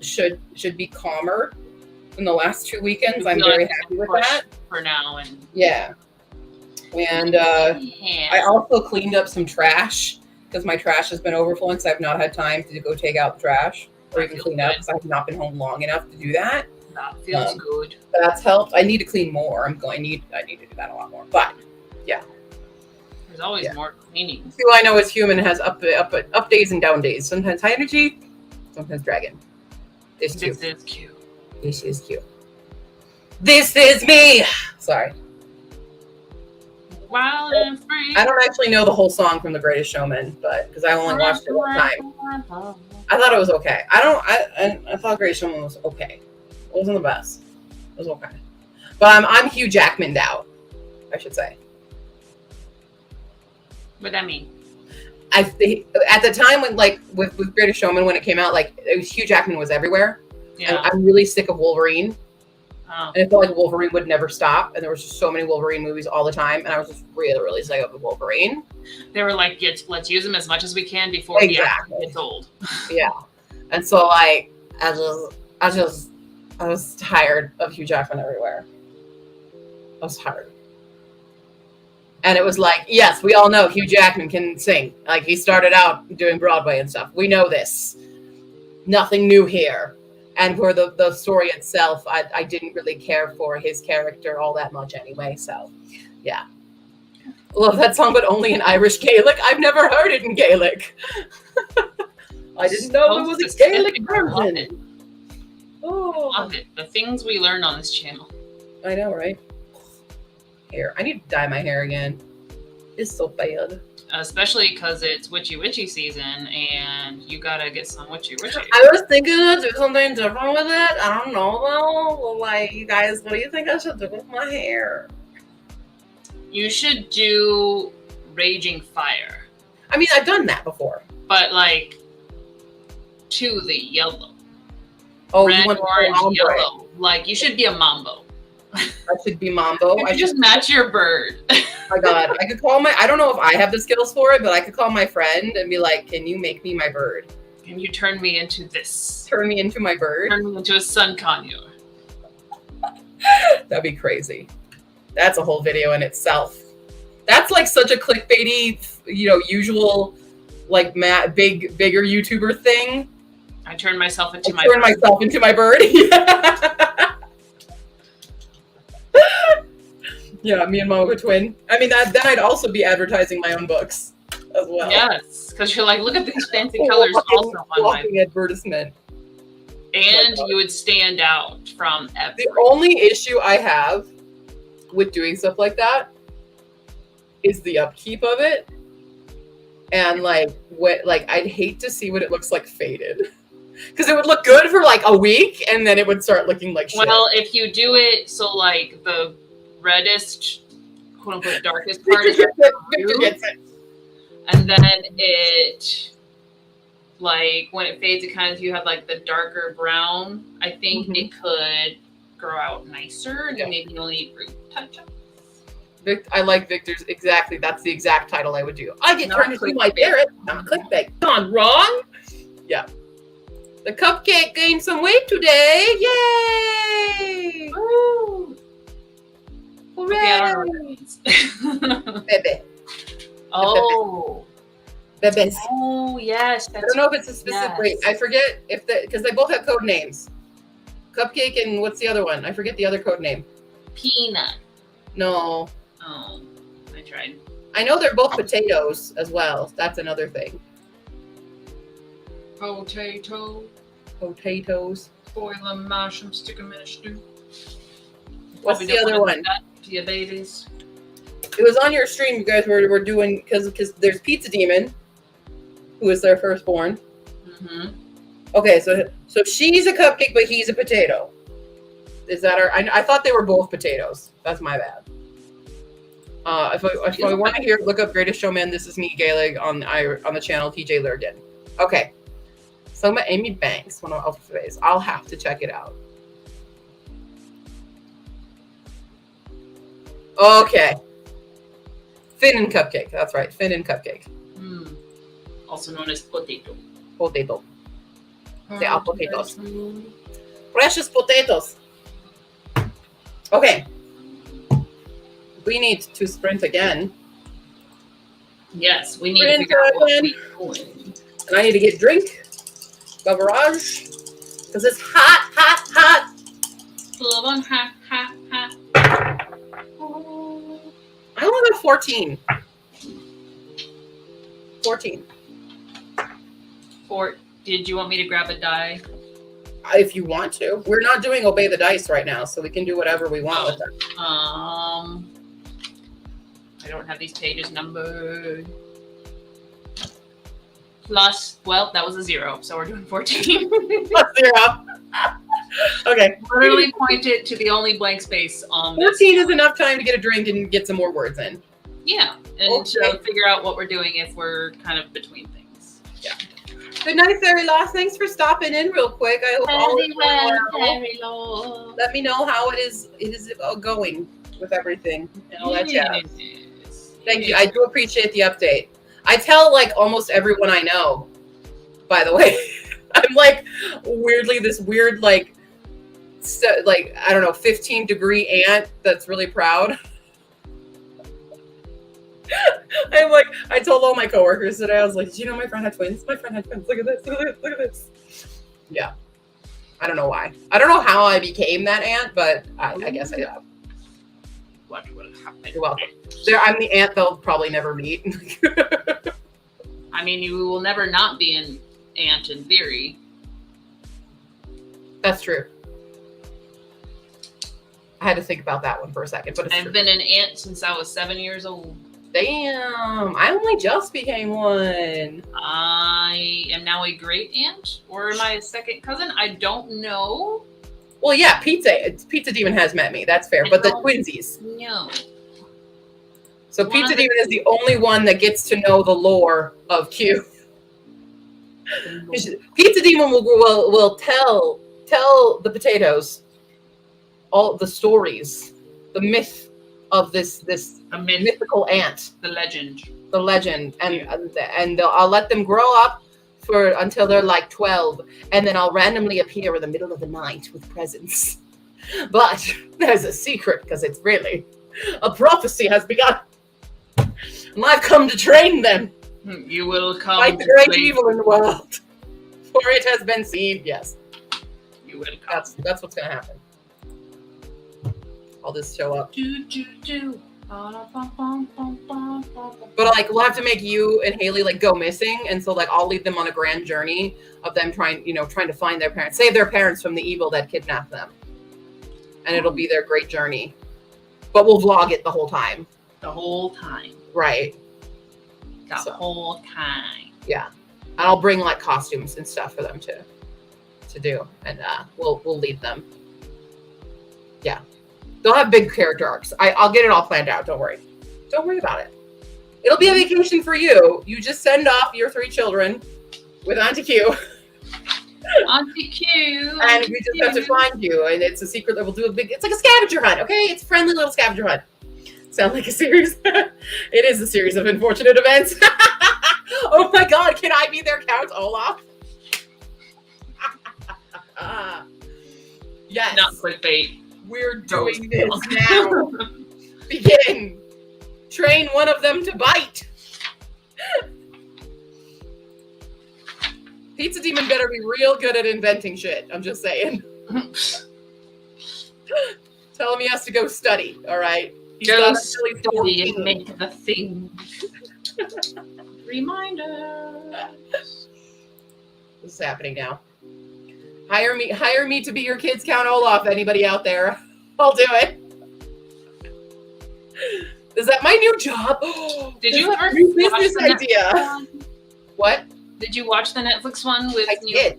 Speaker 1: should be calmer than the last 2 weekends, I'm very happy with that.
Speaker 2: For now. And
Speaker 1: I also cleaned up some trash, because my trash has been overflowing, because I've not had time to go take out the trash or even clean up, because I've not been home long enough to do that.
Speaker 2: That feels good.
Speaker 1: That's helped. I need to clean more. I need to do that a lot more. But yeah,
Speaker 2: there's always more cleaning.
Speaker 1: Who I know is human has up days and down days. Sometimes high energy, sometimes dragon. This is cute. This is cute. This is me. Sorry.
Speaker 2: Wild and free.
Speaker 1: I don't actually know the whole song from The Greatest Showman, but because I only watched it one time, I thought it was okay. I thought Greatest Showman was okay. It wasn't the best. It was okay. But I'm Hugh Jackman'd out, I should say.
Speaker 2: What that mean?
Speaker 1: At the time when, like, with Greatest Showman, when it came out, like, Hugh Jackman was everywhere. Yeah. And I'm really sick of Wolverine. Oh. And it felt like Wolverine would never stop. And there was just so many Wolverine movies all the time. And I was just really, really sick of Wolverine.
Speaker 2: They were like, let's use him as much as we can before he gets old.
Speaker 1: Yeah. And so, like, I was tired of Hugh Jackman everywhere. I was tired. And it was like, yes, we all know Hugh Jackman can sing. Like, he started out doing Broadway and stuff. We know this. Nothing new here. And for the story itself, I didn't really care for his character all that much anyway. So, yeah. Love that song, but only in Irish Gaelic. I've never heard it in Gaelic. I didn't know there was a Gaelic version.
Speaker 2: Oh, love it. The things we learn on this channel.
Speaker 1: I know, right? Hair. I need to dye my hair again. It's so bad.
Speaker 2: Especially because it's witchy season, and you gotta get some witchy.
Speaker 1: I was thinking to do something different with it. I don't know though. Like, you guys, what do you think I should do with my hair?
Speaker 2: You should do Raging Fire.
Speaker 1: I mean, I've done that before.
Speaker 2: But, like, to the yellow.
Speaker 1: Oh,
Speaker 2: red,
Speaker 1: you want
Speaker 2: orange,
Speaker 1: ombre.
Speaker 2: yellow. Like you should be a mambo.
Speaker 1: I should be mambo.
Speaker 2: I just match your bird.
Speaker 1: Oh my God, I could call I don't know if I have the skills for it, but I could call my friend and be like, can you make me my bird?
Speaker 2: Can you turn me into this?
Speaker 1: Turn me into my bird?
Speaker 2: Turn me into a sun conure.
Speaker 1: That'd be crazy. That's a whole video in itself. That's like such a clickbaity, usual, like bigger YouTuber thing.
Speaker 2: I turn myself into
Speaker 1: my bird. Yeah, me and Mom were twin. I mean, then I'd also be advertising my own books as well.
Speaker 2: Yes, because you're like, look at these fancy colors also on my
Speaker 1: advertisement.
Speaker 2: And you would stand out from everything.
Speaker 1: The only issue I have with doing stuff like that is the upkeep of it. And I'd hate to see what it looks like faded. Because it would look good for like a week and then it would start looking like shit.
Speaker 2: Well, if you do it so like the reddest, quote unquote, darkest part is
Speaker 1: Victor gets it.
Speaker 2: And then it, like when it fades, it kind of, you have like the darker brown. I think it could grow out nicer and maybe you'll need root touch-up.
Speaker 1: I like Victor's exactly. That's the exact title I would do. I get turned into my parrot. Not clickbait. Gone wrong. Yeah. The cupcake gained some weight today. Yay!
Speaker 2: Woo!
Speaker 1: Hooray!
Speaker 2: Okay, I don't know what that means.
Speaker 1: Bebe.
Speaker 2: Oh.
Speaker 1: Bebes.
Speaker 2: Oh, yes.
Speaker 1: I don't know if it's a specific weight. I forget because they both have code names. Cupcake and what's the other one? I forget the other code name.
Speaker 2: Peanut.
Speaker 1: No.
Speaker 2: Oh, I tried.
Speaker 1: I know they're both potatoes as well. That's another thing. Potatoes.
Speaker 2: Boil them, mash them, stick them in a stew.
Speaker 1: What's the other one?
Speaker 2: To your babies.
Speaker 1: It was on your stream. You guys were doing because there's Pizza Demon, who is their firstborn. Okay, so she's a cupcake, but he's a potato. Is that I thought they were both potatoes. That's my bad. If I want to hear, look up Greatest Showman. This is me, Gaelig, on the channel TJ Lurgan. Okay. So Amy Banks, one of Alpha Phase. I'll have to check it out. Okay. Finn and Cupcake. That's right. Finn and Cupcake.
Speaker 2: Also known as potato.
Speaker 1: Potato. They are potatoes. Precious potatoes. Okay. We need to sprint again.
Speaker 2: Yes, we need to figure out what we're doing.
Speaker 1: And I need to get drink. Beverage. Because it's hot, hot, hot.
Speaker 2: Hot, hot, hot.
Speaker 1: I only got 14. 14.
Speaker 2: Did you want me to grab a die?
Speaker 1: If you want to. We're not doing Obey the Dice right now, so we can do whatever we want with them.
Speaker 2: I don't have these pages numbered. Plus, well, that was a 0, so we're doing 14.
Speaker 1: Plus 0. Okay.
Speaker 2: Literally pointed to the only blank space on
Speaker 1: 14 is enough time to get a drink and get some more words in.
Speaker 2: Yeah, and to figure out what we're doing if we're kind of between things.
Speaker 1: Yeah. Good night, Fairy Law. Thanks for stopping in real quick. I hope all is well.
Speaker 2: Fairy Law.
Speaker 1: Let me know how it is going with everything and all that jazz. Thank you. I do appreciate the update. I tell like almost everyone I know, by the way. I'm like weirdly this weird like I don't know 15-degree ant that's really proud. I'm like, I told all my coworkers today, I was like, did you know my friend had twins? My friend had twins. Look at this. Look at this. Look at this. Yeah. I don't know why. I don't know how I became that ant, but I guess I have.
Speaker 2: What will happen?
Speaker 1: You're welcome. I'm the ant they'll probably never meet.
Speaker 2: I mean, you will never not be an ant in theory.
Speaker 1: That's true. I had to think about that one for a second, but
Speaker 2: I've been an ant since I was 7 years old.
Speaker 1: Damn, I only just became one.
Speaker 2: I am now a great aunt, or am I a second cousin? I don't know.
Speaker 1: Well, yeah, Pizza Demon has met me. That's fair, but the twinsies.
Speaker 2: No.
Speaker 1: So Pizza Demon is the only one that gets to know the lore of Q. Pizza Demon will tell tell the potatoes all the stories, the myth of this mythical ant,
Speaker 2: the legend,
Speaker 1: and I'll let them grow up until they're like 12, and then I'll randomly appear in the middle of the night with presents. But there's a secret, because it's really a prophecy has begun, and I've come to train them.
Speaker 2: You will come
Speaker 1: fight the great evil in the world, for it has been seen. Yes,
Speaker 2: you will come.
Speaker 1: That's what's gonna happen. I'll just show up. But like, we'll have to make you and Haley like go missing, and so like I'll lead them on a grand journey of them trying to find their parents, save their parents from the evil that kidnapped them, and it'll be their great journey. But we'll vlog it the whole time.
Speaker 2: The whole time.
Speaker 1: Right.
Speaker 2: The whole time.
Speaker 1: Yeah, and I'll bring like costumes and stuff for them to do, and we'll lead them. Yeah. They'll have big character arcs. I'll get it all planned out. Don't worry. Don't worry about it. It'll be a vacation for you. You just send off your 3 children with Auntie Q.
Speaker 2: Auntie Q.
Speaker 1: And we just have to find you. And it's a secret that we'll do it's like a scavenger hunt, okay? It's a friendly little scavenger hunt. Sound like a series? It is a series of unfortunate events. Oh my God, can I be their Count Olaf? Yes.
Speaker 2: Not clickbait.
Speaker 1: We're doing this now. Begin. Train one of them to bite. Pizza Demon better be real good at inventing shit. I'm just saying. Tell him he has to go study, all right?
Speaker 2: Go study and make the thing. Reminder.
Speaker 1: This is happening now. Hire me to be your kids Count Olaf. Anybody out there? I'll do it. Is that my new job?
Speaker 2: Did you ever
Speaker 1: watch this idea? What?
Speaker 2: Did you watch the Netflix one with?
Speaker 1: I did.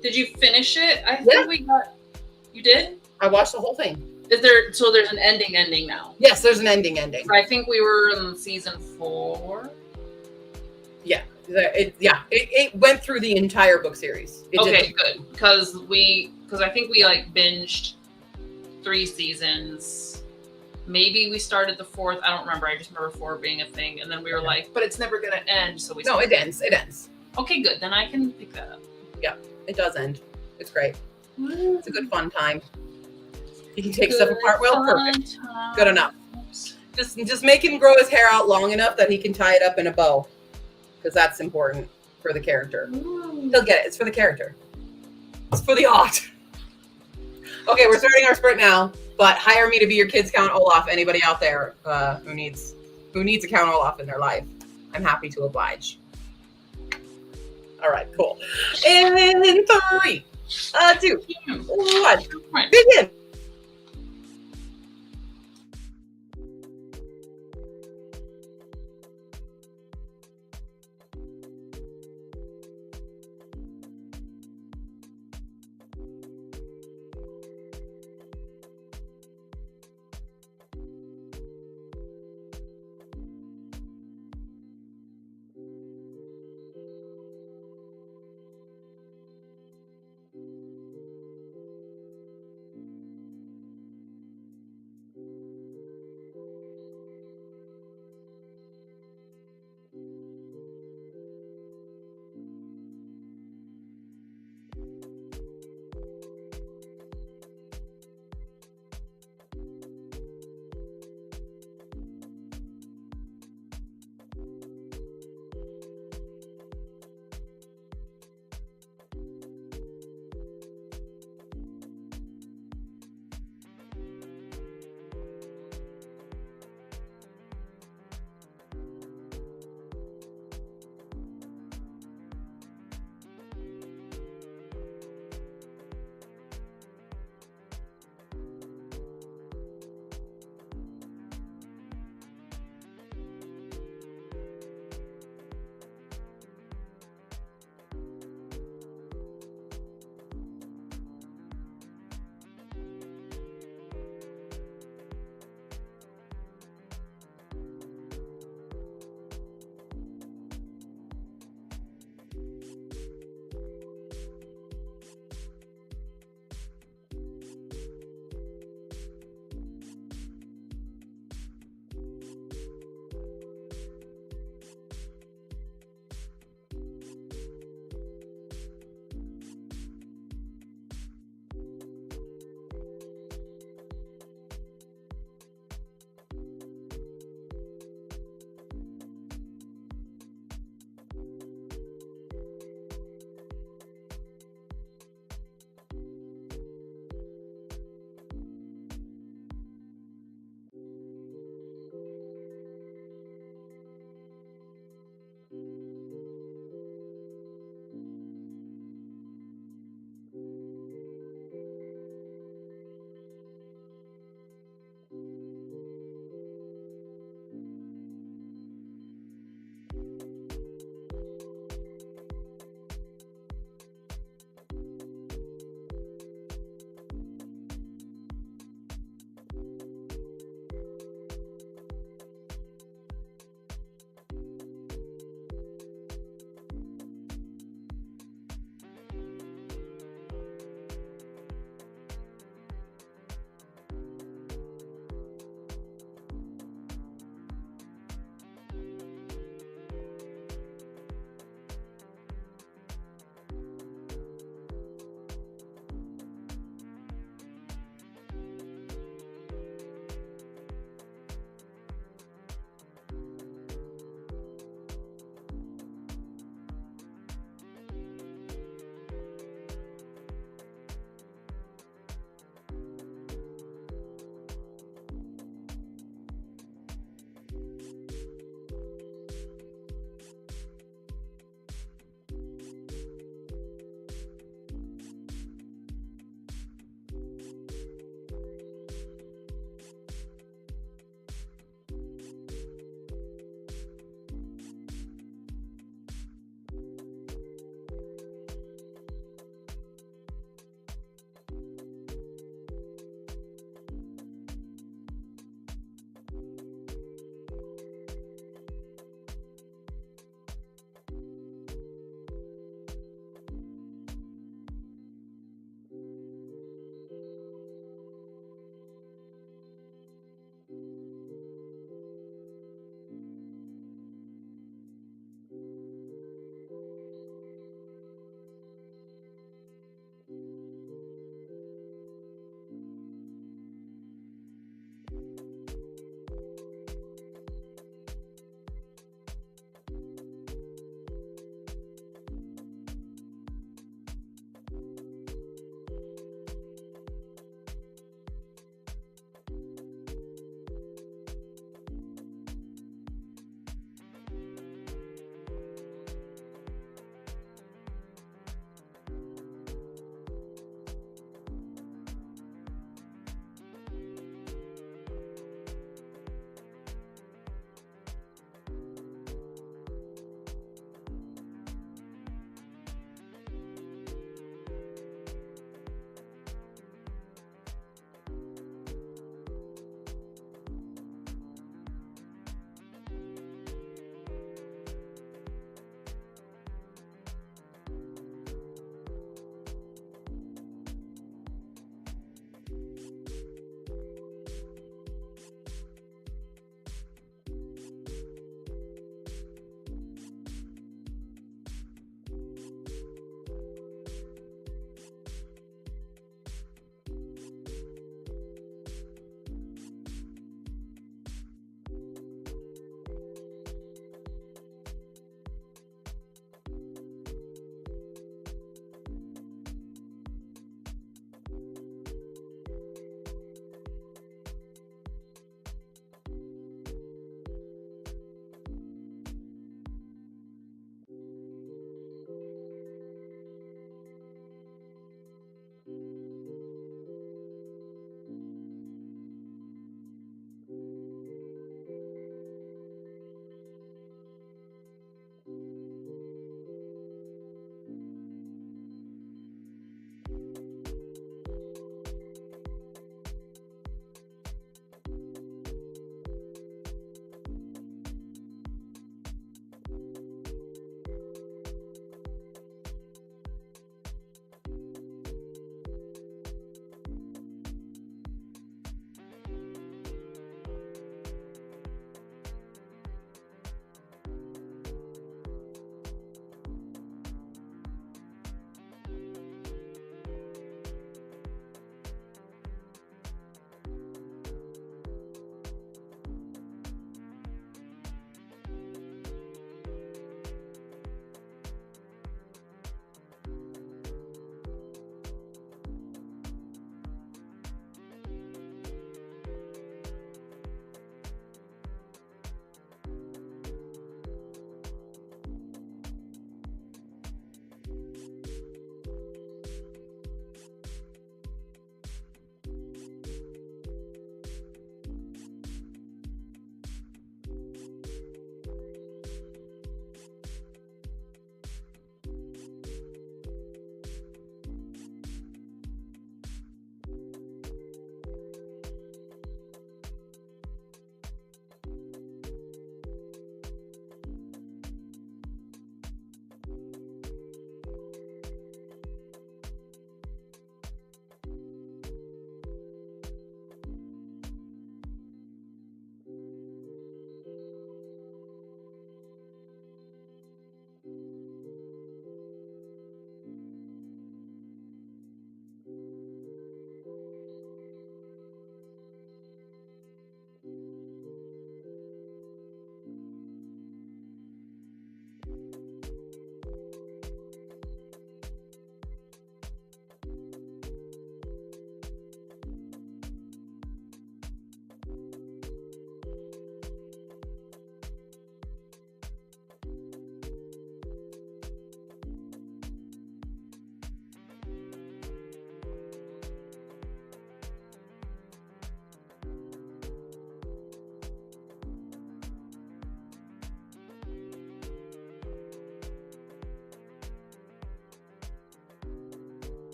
Speaker 2: Did you finish it? I think we got. You did?
Speaker 1: I watched the whole thing.
Speaker 2: Is there? So there's an ending now.
Speaker 1: Yes, there's an ending.
Speaker 2: I think we were in season 4.
Speaker 1: Yeah. It went through the entire book series.
Speaker 2: Okay, good. Because I think we like binged 3 seasons. Maybe we started the 4th. I don't remember. I just remember 4 being a thing, and then we were like, but it's never gonna end. So
Speaker 1: No, it ends. It ends.
Speaker 2: Okay, good. Then I can pick that up.
Speaker 1: Yeah, it does end. It's great. It's a good fun time. You can take stuff apart well. Perfect. Good enough. Just make him grow his hair out long enough that he can tie it up in a bow. Because that's important for the character. He'll get it. It's for the character. It's for the art. Okay, we're starting our sprint now. But hire me to be your kids Count Olaf. Anybody out there who needs a Count Olaf in their life, I'm happy to oblige. All right, cool. And in 3, 2, 1, begin.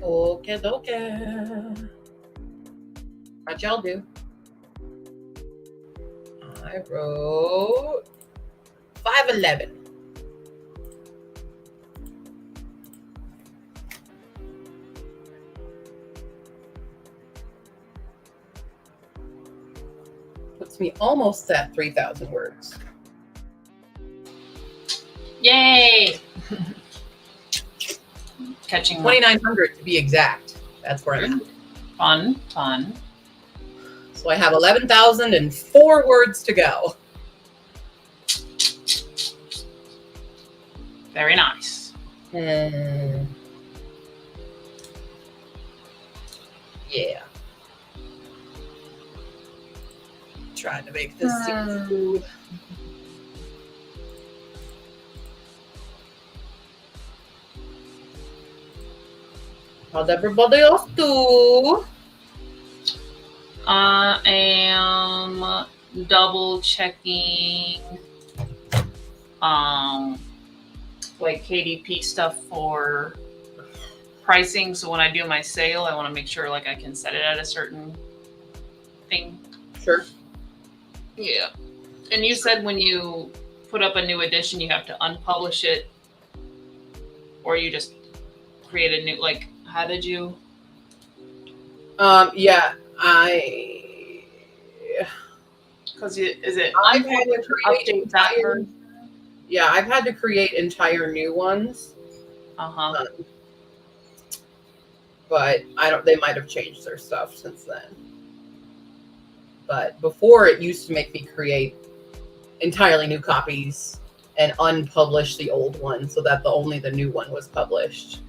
Speaker 1: Okay, okay. How'd y'all do? I wrote 511. Puts me almost at 3,000 words.
Speaker 2: Yay! Catching
Speaker 1: 2,900 to be exact. That's where I'm at.
Speaker 2: Fun.
Speaker 1: So I have 11,004 words to go.
Speaker 2: Very nice.
Speaker 1: Yeah. Trying to make this smooth. How'd everybody else do?
Speaker 2: I am double checking like KDP stuff for pricing. So when I do my sale, I want to make sure like I can set it at a certain thing.
Speaker 1: Sure.
Speaker 2: Yeah. And you said when you put up a new edition, you have to unpublish it, or you just create a new, like, how did you?
Speaker 1: Yeah,
Speaker 2: Because is it?
Speaker 1: I've had to create
Speaker 2: update that version?
Speaker 1: Yeah, I've had to create entire new ones. But they might have changed their stuff since then. But before, it used to make me create entirely new copies and unpublish the old one so that only the new one was published.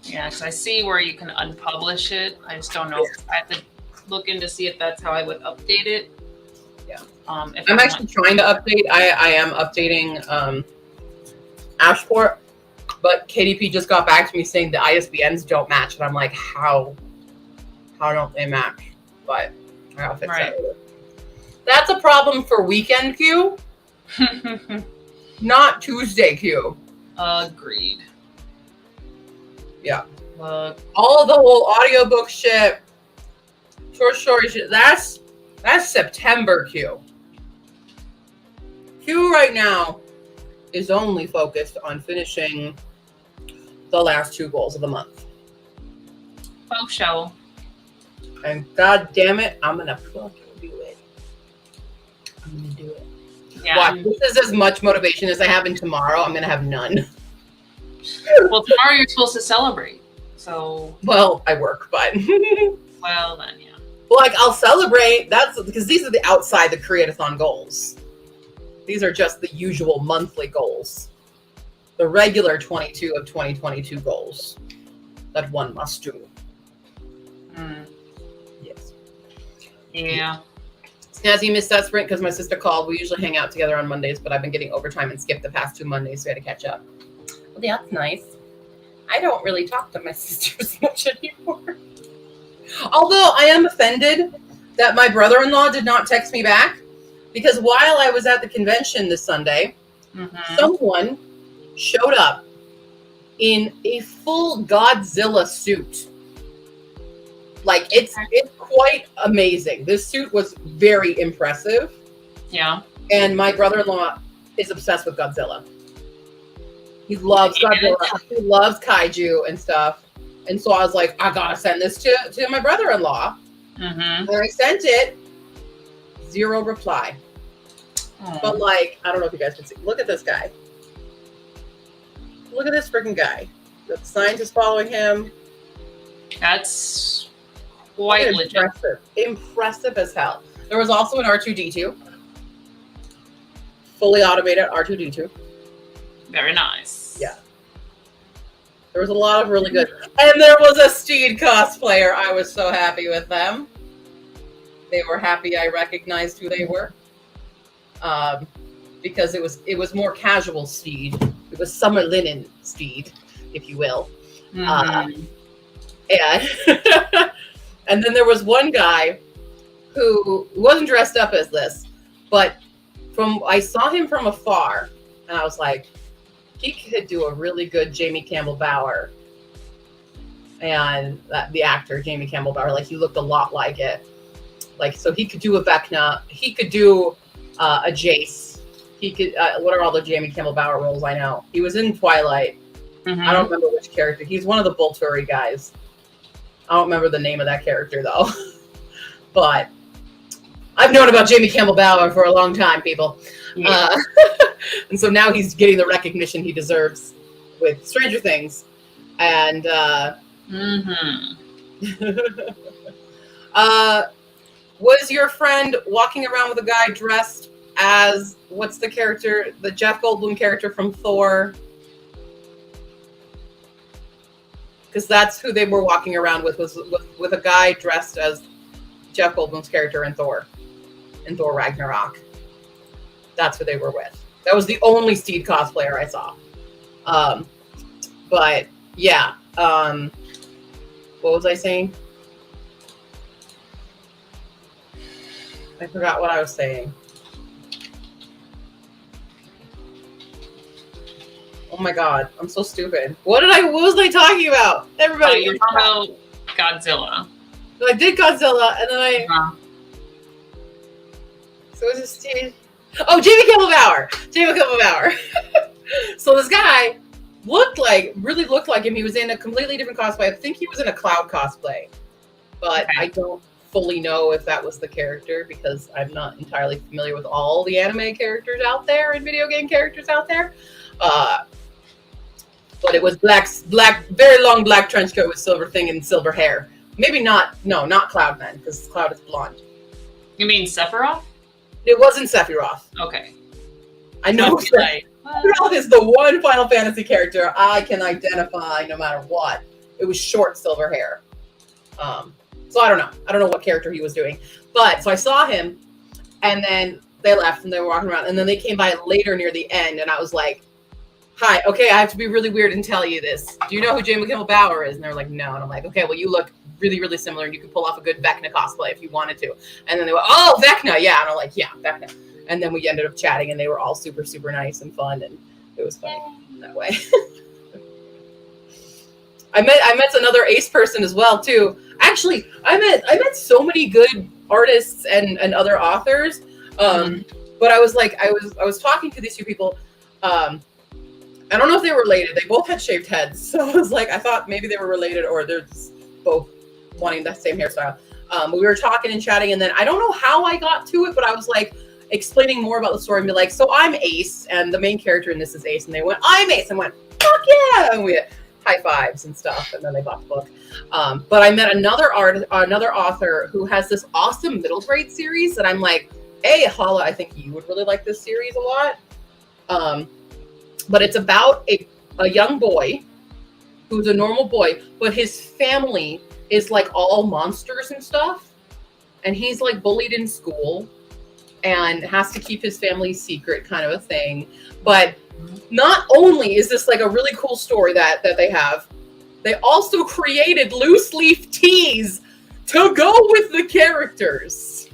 Speaker 2: Yeah, because I see where you can unpublish it. I just don't know. I have to look in to see if that's how I would update it.
Speaker 1: Yeah.
Speaker 2: If
Speaker 1: I'm actually trying to update. I am updating Ashport, but KDP just got back to me saying the ISBNs don't match, and I'm like, how don't they match? But I gotta fix that. That's a problem for weekend queue, not Tuesday queue.
Speaker 2: Agreed.
Speaker 1: Yeah. All the whole audiobook shit, short story shit. That's September queue. Queue right now is only focused on finishing the last 2 goals of the month.
Speaker 2: Oh, show.
Speaker 1: And god damn it, I'm gonna fucking do it. I'm gonna do it.
Speaker 2: Yeah.
Speaker 1: Watch, this is as much motivation as I have in tomorrow. I'm gonna have none.
Speaker 2: Well, tomorrow you're supposed to celebrate. So.
Speaker 1: Well, I work, but.
Speaker 2: Well, then, yeah.
Speaker 1: Well, like, I'll celebrate. That's because these are the outside the Createathon goals. These are just the usual monthly goals. The regular 22 of 2022 goals that one must do. Yes.
Speaker 2: Yeah.
Speaker 1: Snazzy missed that sprint because my sister called. We usually hang out together on Mondays, but I've been getting overtime and skipped the past 2 Mondays, so we had to catch up. Well, that's nice. I don't really talk to my sisters much anymore. Although I am offended that my brother-in-law did not text me back, because while I was at the convention this Sunday, someone showed up in a full Godzilla suit. Like, it's quite amazing. This suit was very impressive.
Speaker 2: Yeah.
Speaker 1: And my brother-in-law is obsessed with Godzilla. He loves Godzilla. He loves kaiju and stuff. And so I was like, I gotta send this to my brother-in-law. And I sent it. 0 reply. But like, I don't know if you guys can see. Look at this guy. Look at this freaking guy. The scientist following him.
Speaker 2: That's quite
Speaker 1: impressive. Impressive as hell. There was also an R2-D2. Fully automated R2-D2.
Speaker 2: Very nice.
Speaker 1: Yeah. There was a lot of really good. And there was a Steed cosplayer. I was so happy with them. They were happy I recognized who they were. Because it was more casual Steed. It was summer linen Steed, if you will. And and then there was one guy who wasn't dressed up as this, but I saw him from afar, and I was like, he could do a really good Jamie Campbell Bower. and the actor Jamie Campbell Bower, like he looked a lot like it. Like, so he could do a Vecna, he could do a Jace, he could. What are all the Jamie Campbell Bower roles I know? He was in Twilight. I don't remember which character. He's one of the Volturi guys. I don't remember the name of that character though. But I've known about Jamie Campbell Bower for a long time, people. Yeah. And so now he's getting the recognition he deserves with Stranger Things. And was your friend walking around with a guy dressed as, what's the character, the Jeff Goldblum character from Thor? Because that's who they were walking around with, was with a guy dressed as Jeff Goldblum's character in Thor Ragnarok. That's who they were with. That was the only Steed cosplayer I saw. But yeah, what was I saying? I forgot what I was saying. Oh my god, I'm so stupid. What was I talking about? Everybody.
Speaker 2: You're talking about Godzilla.
Speaker 1: So I did Godzilla, and then So it was Steve. Oh, Jamie Campbell Bower. Jamie Campbell Bower. So this guy really looked like him. He was in a completely different cosplay. I think he was in a Cloud cosplay, but I don't fully know if that was the character because I'm not entirely familiar with all the anime characters out there and video game characters out there. But it was black, very long black trench coat with silver thing and silver hair. Maybe not Cloud then, because Cloud is blonde.
Speaker 2: You mean Sephiroth?
Speaker 1: It wasn't Sephiroth.
Speaker 2: Okay.
Speaker 1: I know Sephiroth is the one Final Fantasy character I can identify no matter what. It was short silver hair. So I don't know. I don't know what character he was doing. But so I saw him, and then they left and they were walking around, and then they came by later near the end, and I was like, hi, okay, I have to be really weird and tell you this. Do you know who Jamie Campbell Bower is? And they're like, no. And I'm like, okay, well, you look really, really similar, and you could pull off a good Vecna cosplay if you wanted to. And then they went, oh, Vecna, yeah. And I'm like, yeah, Vecna. And then we ended up chatting, and they were all super, super nice and fun, and it was funny that way. I met another Ace person as well too. Actually, I met so many good artists and other authors. But I was talking to these two people. I don't know if they were related. They both had shaved heads, so I thought maybe they were related or they're just both wanting the same hairstyle. But we were talking and chatting, and then I don't know how I got to it, but I was like explaining more about the story and be like, so I'm Ace, and the main character in this is Ace, and they went, I'm Ace, and went, fuck yeah, and we had high fives and stuff, and then they bought the book. But I met another author who has this awesome middle grade series that I'm like, hey, Hala, I think you would really like this series a lot. But it's about a young boy who's a normal boy, but his family is like all monsters and stuff. And he's like bullied in school and has to keep his family secret kind of a thing. But not only is this like a really cool story that they have, they also created loose leaf teas to go with the characters.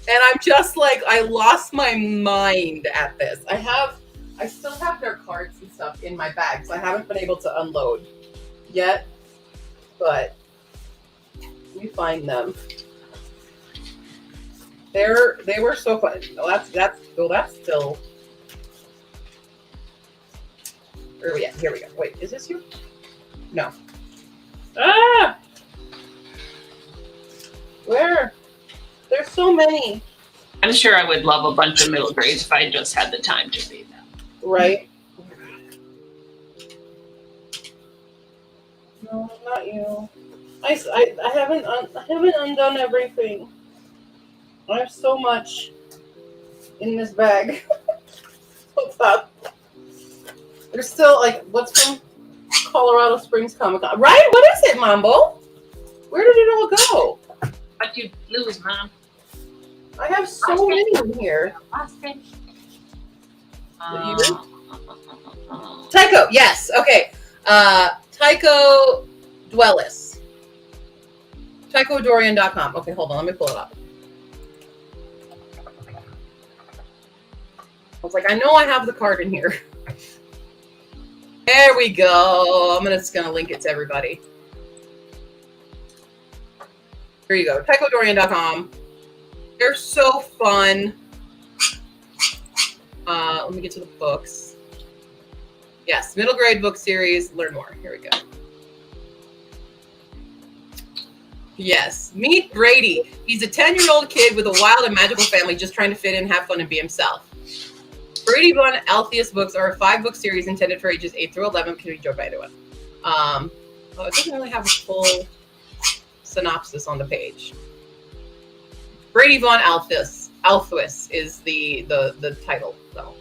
Speaker 1: And I'm just like, I lost my mind at this. I still have their cards and stuff in my bag, so I haven't been able to unload yet. But let me find them. They were so fun. Oh, that's still. Where are we at? Here we go. Wait, is this you? No. Ah! Where? There's so many.
Speaker 2: I'm sure I would love a bunch of middle grades if I just had the time to read them.
Speaker 1: Right? No, not you. I haven't undone everything. I have so much in this bag. What's up? There's still what's from Colorado Springs Comic Con, right? What is it, Mambo? Where did it all go?
Speaker 2: What you lose, Mom?
Speaker 1: I have so many in here. Tycho, yes. Okay. Tycho Dwellis. TychoDorian.com. Okay, hold on. Let me pull it up. I was like, I know I have the card in here. There we go. I'm just gonna link it to everybody. Here you go. TychoDorian.com. They're so fun. Let me get to the books. Yes, middle grade book series. Learn more. Here we go. Yes, meet Brady. He's a 10-year-old kid with a wild and magical family just trying to fit in, have fun, and be himself. Brady Von Alpheus books are a 5-book series intended for ages 8 through 11. Can we enjoy by anyone? It doesn't really have a full synopsis on the page. Brady Von Alpheus is the title, though.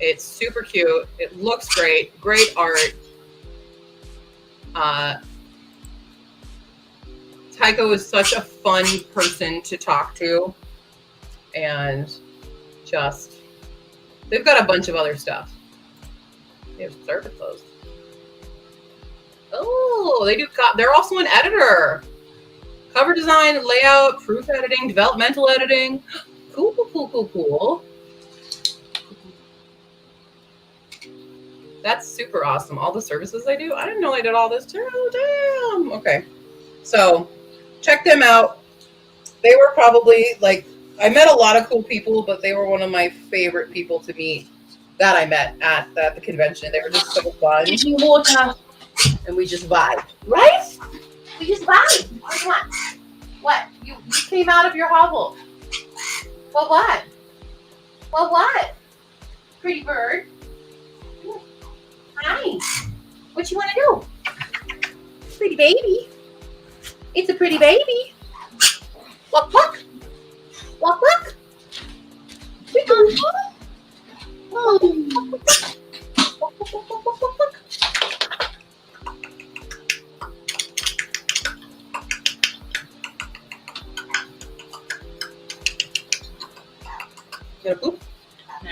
Speaker 1: It's super cute. It looks great. Great art. Tycho is such a fun person to talk to, and just they've got a bunch of other stuff. They have service clothes. Oh, they do. They're also an editor. Cover design, layout, proof editing, developmental editing. Cool. That's super awesome. All the services they do. I didn't know they did all this too. Damn. Okay, so check them out. They were probably like, I met a lot of cool people, but they were one of my favorite people to meet that I met at the convention. They were just so fun.
Speaker 2: Drinking water.
Speaker 1: And we just vibed. Right? We just vibed. What? You came out of your hovel. Well, what? Well, what? Pretty bird. Hi. What you want to do? Pretty baby. It's a pretty baby. Walk, walk. Walk, walk. You gonna poop?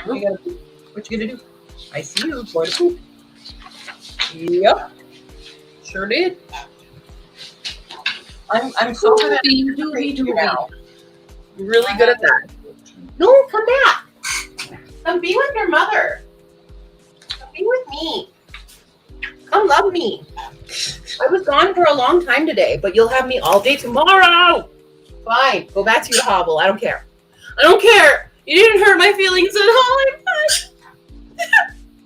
Speaker 1: You gotta poop. What you gonna do? I see you. Going to poop. Yep. Sure did. I'm so good at it now. I'm really good at that. No, come back. Come be with your mother. Come be with me. Come love me. I was gone for a long time today, but you'll have me all day tomorrow. Fine. Go back to your hovel. I don't care. I don't care. You didn't hurt my feelings at all. I'm fine.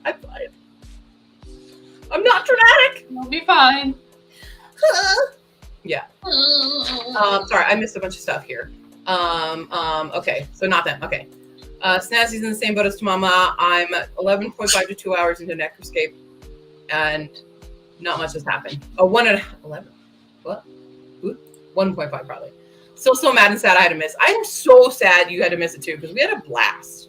Speaker 1: I'm fine. I'm not dramatic.
Speaker 2: You'll be fine.
Speaker 1: Yeah. Sorry, I missed a bunch of stuff here. Okay, so not them. Okay. Snazzy's in the same boat as Tamama. I'm 11.5 to 2 hours into Necroscape, and not much has happened. Oh, 11. What? 1.5 probably. Still so mad and sad I had to miss. I'm so sad you had to miss it too, because we had a blast.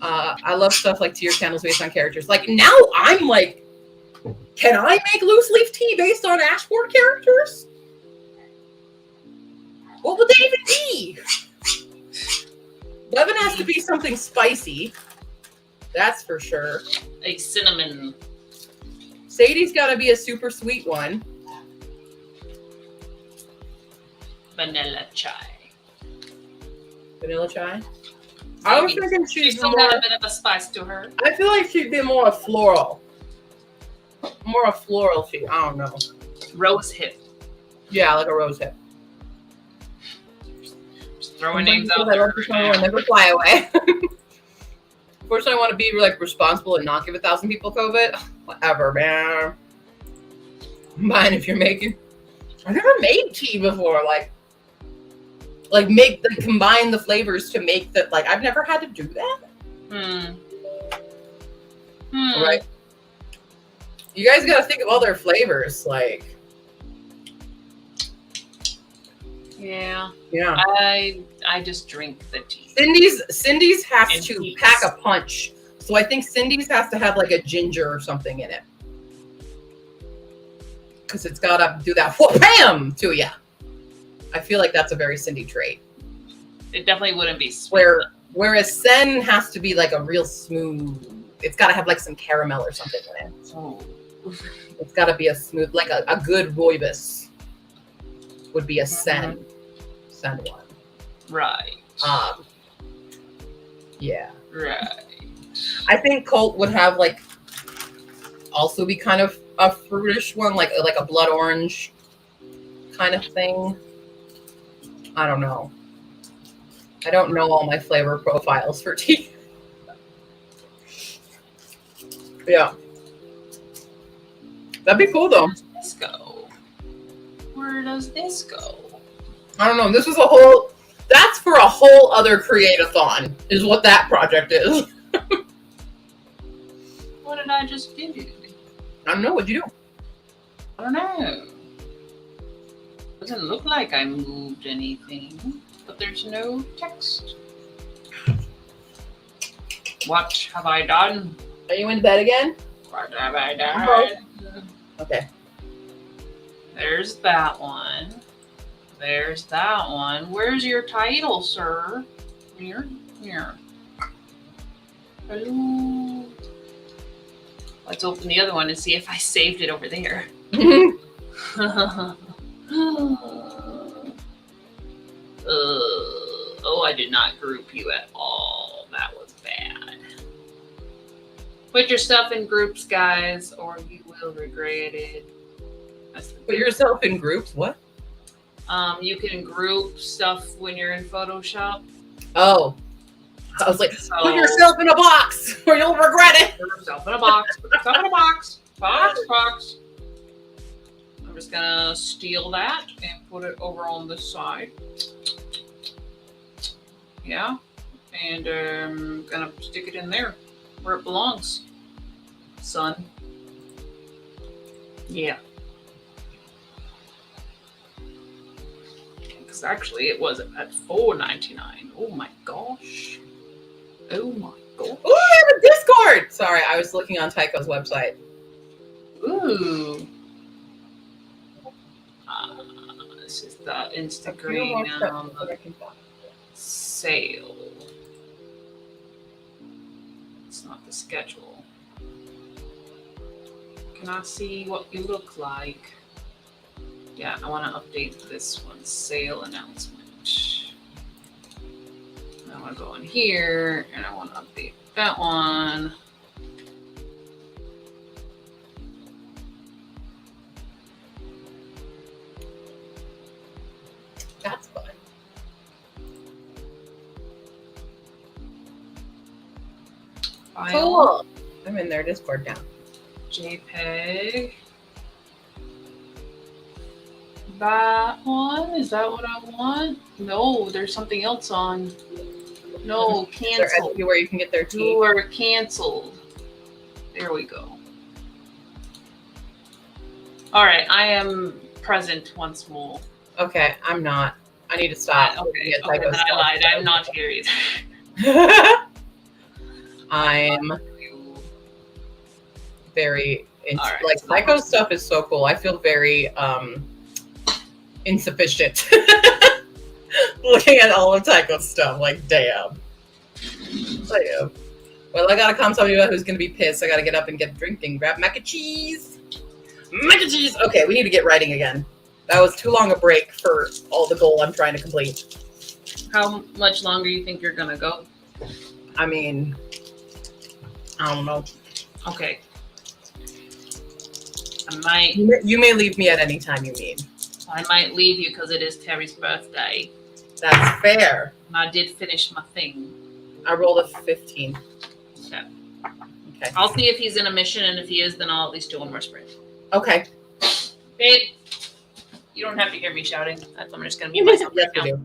Speaker 1: I love stuff like tier candles based on characters. Like now I'm like, can I make loose leaf tea based on Ashboard characters? What would they even be? Levin has to be something spicy. That's for sure.
Speaker 2: A cinnamon.
Speaker 1: Sadie's got to be a super sweet one.
Speaker 2: Vanilla chai.
Speaker 1: Vanilla chai? I was thinking she's
Speaker 2: still got a bit of a spice to her.
Speaker 1: I feel like she'd be more a floral. More a floral tea. I don't know.
Speaker 2: Rose hip.
Speaker 1: Yeah, like a rose hip.
Speaker 2: Just throwing names out there.
Speaker 1: I'll never fly away. Fortunately, I want to be like responsible and not give 1,000 people COVID. Whatever, man. Mine if you're making. I've never made tea before. Like combine the flavors to make the I've never had to do that. Right. You guys got to think of all their flavors,
Speaker 2: Yeah.
Speaker 1: Yeah.
Speaker 2: I just drink the tea.
Speaker 1: Cindy's has to pack a punch. So I think Cindy's has to have like a ginger or something in it. Because it's got to do that whoop-bam to you. I feel like that's a very Cindy trait.
Speaker 2: It definitely wouldn't be sweet.
Speaker 1: Whereas Sen has to be like a real smooth. It's got to have like some caramel or something in it.
Speaker 2: Oh.
Speaker 1: It's got to be a smooth, like a good rooibos would be a Sen one.
Speaker 2: Right.
Speaker 1: Yeah.
Speaker 2: Right.
Speaker 1: I think Colt would have like also be kind of a fruitish one, like a blood orange kind of thing. I don't know. I don't know all my flavor profiles for tea. Yeah. That'd be cool though.
Speaker 2: Where does this go? Where does this go?
Speaker 1: I don't know. This is that's for a whole other Createathon, is what that project is.
Speaker 2: What did I just do?
Speaker 1: I don't know. What'd you do?
Speaker 2: I don't know. Doesn't look like I moved anything, but there's no text. What have I done?
Speaker 1: Are you in bed again?
Speaker 2: What have I done?
Speaker 1: Okay.
Speaker 2: There's that one. There's that one. Where's your title, sir? Here. Hello. Let's open the other one and see if I saved it over there. Oh, I did not group you at all. That was bad. Put your stuff in groups, guys, or you will regret it.
Speaker 1: Put yourself in groups? What?
Speaker 2: You can group stuff when you're in Photoshop.
Speaker 1: Oh. I was like, put yourself in a box or you'll regret it.
Speaker 2: Put yourself in a box. Put yourself in a box. Box. I'm just gonna steal that and put it over on this side. Yeah. And I'm gonna stick it in there where it belongs. Son. Yeah. Because actually it was at $4.99. Oh my gosh. Oh my gosh.
Speaker 1: Ooh, I have a Discord. Sorry, I was looking on Tycho's website.
Speaker 2: Ooh. This is the Instagram sale. It's not the schedule. Can I see what you look like? Yeah, I want to update this one. Sale announcement. I want to go in here and I want to update that one.
Speaker 1: That's fun.
Speaker 2: File.
Speaker 1: Cool. I'm in their Discord now.
Speaker 2: JPEG. That one? Is that what I want? No, there's something else on. No, cancel.
Speaker 1: Where you can get their tea.
Speaker 2: You are canceled. There we go. All right, I am present once more.
Speaker 1: Okay, I'm not. I need to stop.
Speaker 2: Okay, then I lied. I'm not here either.
Speaker 1: I'm very
Speaker 2: right,
Speaker 1: like Psycho stuff is so cool. I feel very insufficient looking at all of Tycho's stuff. Like, damn. Well, I gotta calm somebody about who's gonna be pissed. I gotta get up and get drinking. Grab mac and cheese. Mac and cheese. Okay, we need to get writing again. That was too long a break for all the goal I'm trying to complete.
Speaker 2: How much longer do you think you're gonna go?
Speaker 1: I mean, I don't know.
Speaker 2: Okay. I might.
Speaker 1: You may leave me at any time you need.
Speaker 2: I might leave you because it is Terry's birthday.
Speaker 1: That's fair.
Speaker 2: And I did finish my thing.
Speaker 1: I rolled a 15.
Speaker 2: Yeah.
Speaker 1: Okay.
Speaker 2: I'll see if he's in a mission, and if he is, then I'll at least do one more sprint.
Speaker 1: Okay.
Speaker 2: Babe, you don't have to hear me shouting. I'm just gonna mute myself right now.
Speaker 1: Do.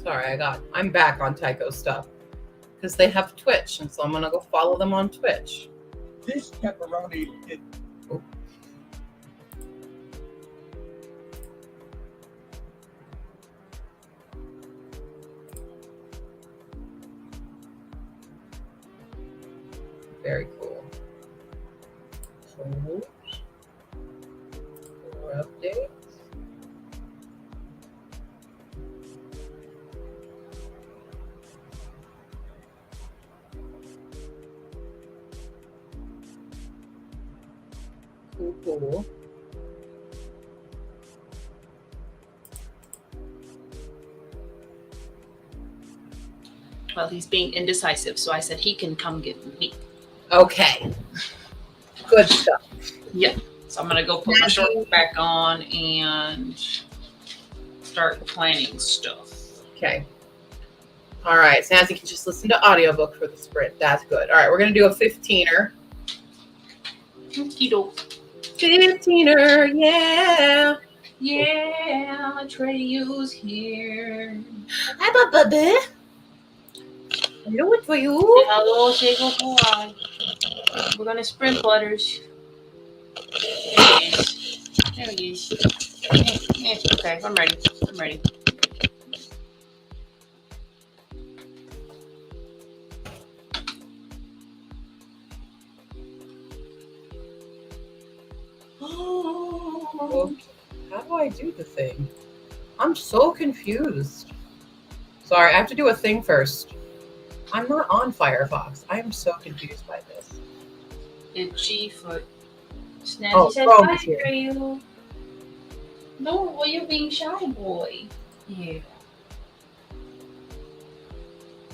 Speaker 1: Sorry, I'm back on Tycho stuff because they have Twitch, and so I'm gonna go follow them on Twitch.
Speaker 3: This pepperoni is
Speaker 1: very cool. More updates. Cool.
Speaker 2: Well, he's being indecisive, so I said he can come get me.
Speaker 1: Okay. Good stuff.
Speaker 2: Yeah. So I'm gonna go put my shorts back on and start planning stuff.
Speaker 1: Okay. All right. Snazzy can just listen to audiobook for the sprint. That's good. All right. We're going to do a 15er.
Speaker 2: Okie-doke.
Speaker 1: 15er. Yeah.
Speaker 2: Yeah. Treyu's here.
Speaker 1: Hi, Bubba. Hello, it's for you.
Speaker 2: Hello, say goodbye. We're gonna sprint butters. There it is. There it is. Okay, I'm ready. I'm ready.
Speaker 1: Oh, how do I do the thing? I'm so confused. Sorry, I have to do a thing first. I'm not on Firefox. I am so confused by this.
Speaker 2: Itchy foot. Snazzy said hi for you. No, well, you're being shy, boy. Yeah.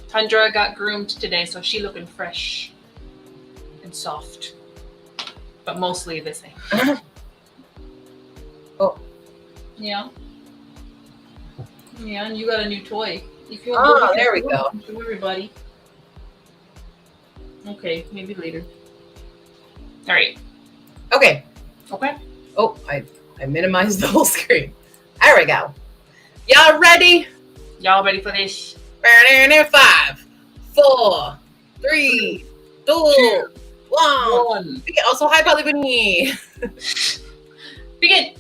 Speaker 2: Tundra got groomed today, so she looking fresh and soft. But mostly the same.
Speaker 1: Oh.
Speaker 2: Yeah. Yeah, and you got a new toy. If you
Speaker 1: want there we go.
Speaker 2: To everybody. Okay, maybe later. All right.
Speaker 1: Okay.
Speaker 2: Okay.
Speaker 1: Oh, I minimized the whole screen. There we go. Y'all ready?
Speaker 2: Y'all ready for this?
Speaker 1: 5, 4, 3, 2, 1. Also, hi, Bali Bunny.
Speaker 2: Begin.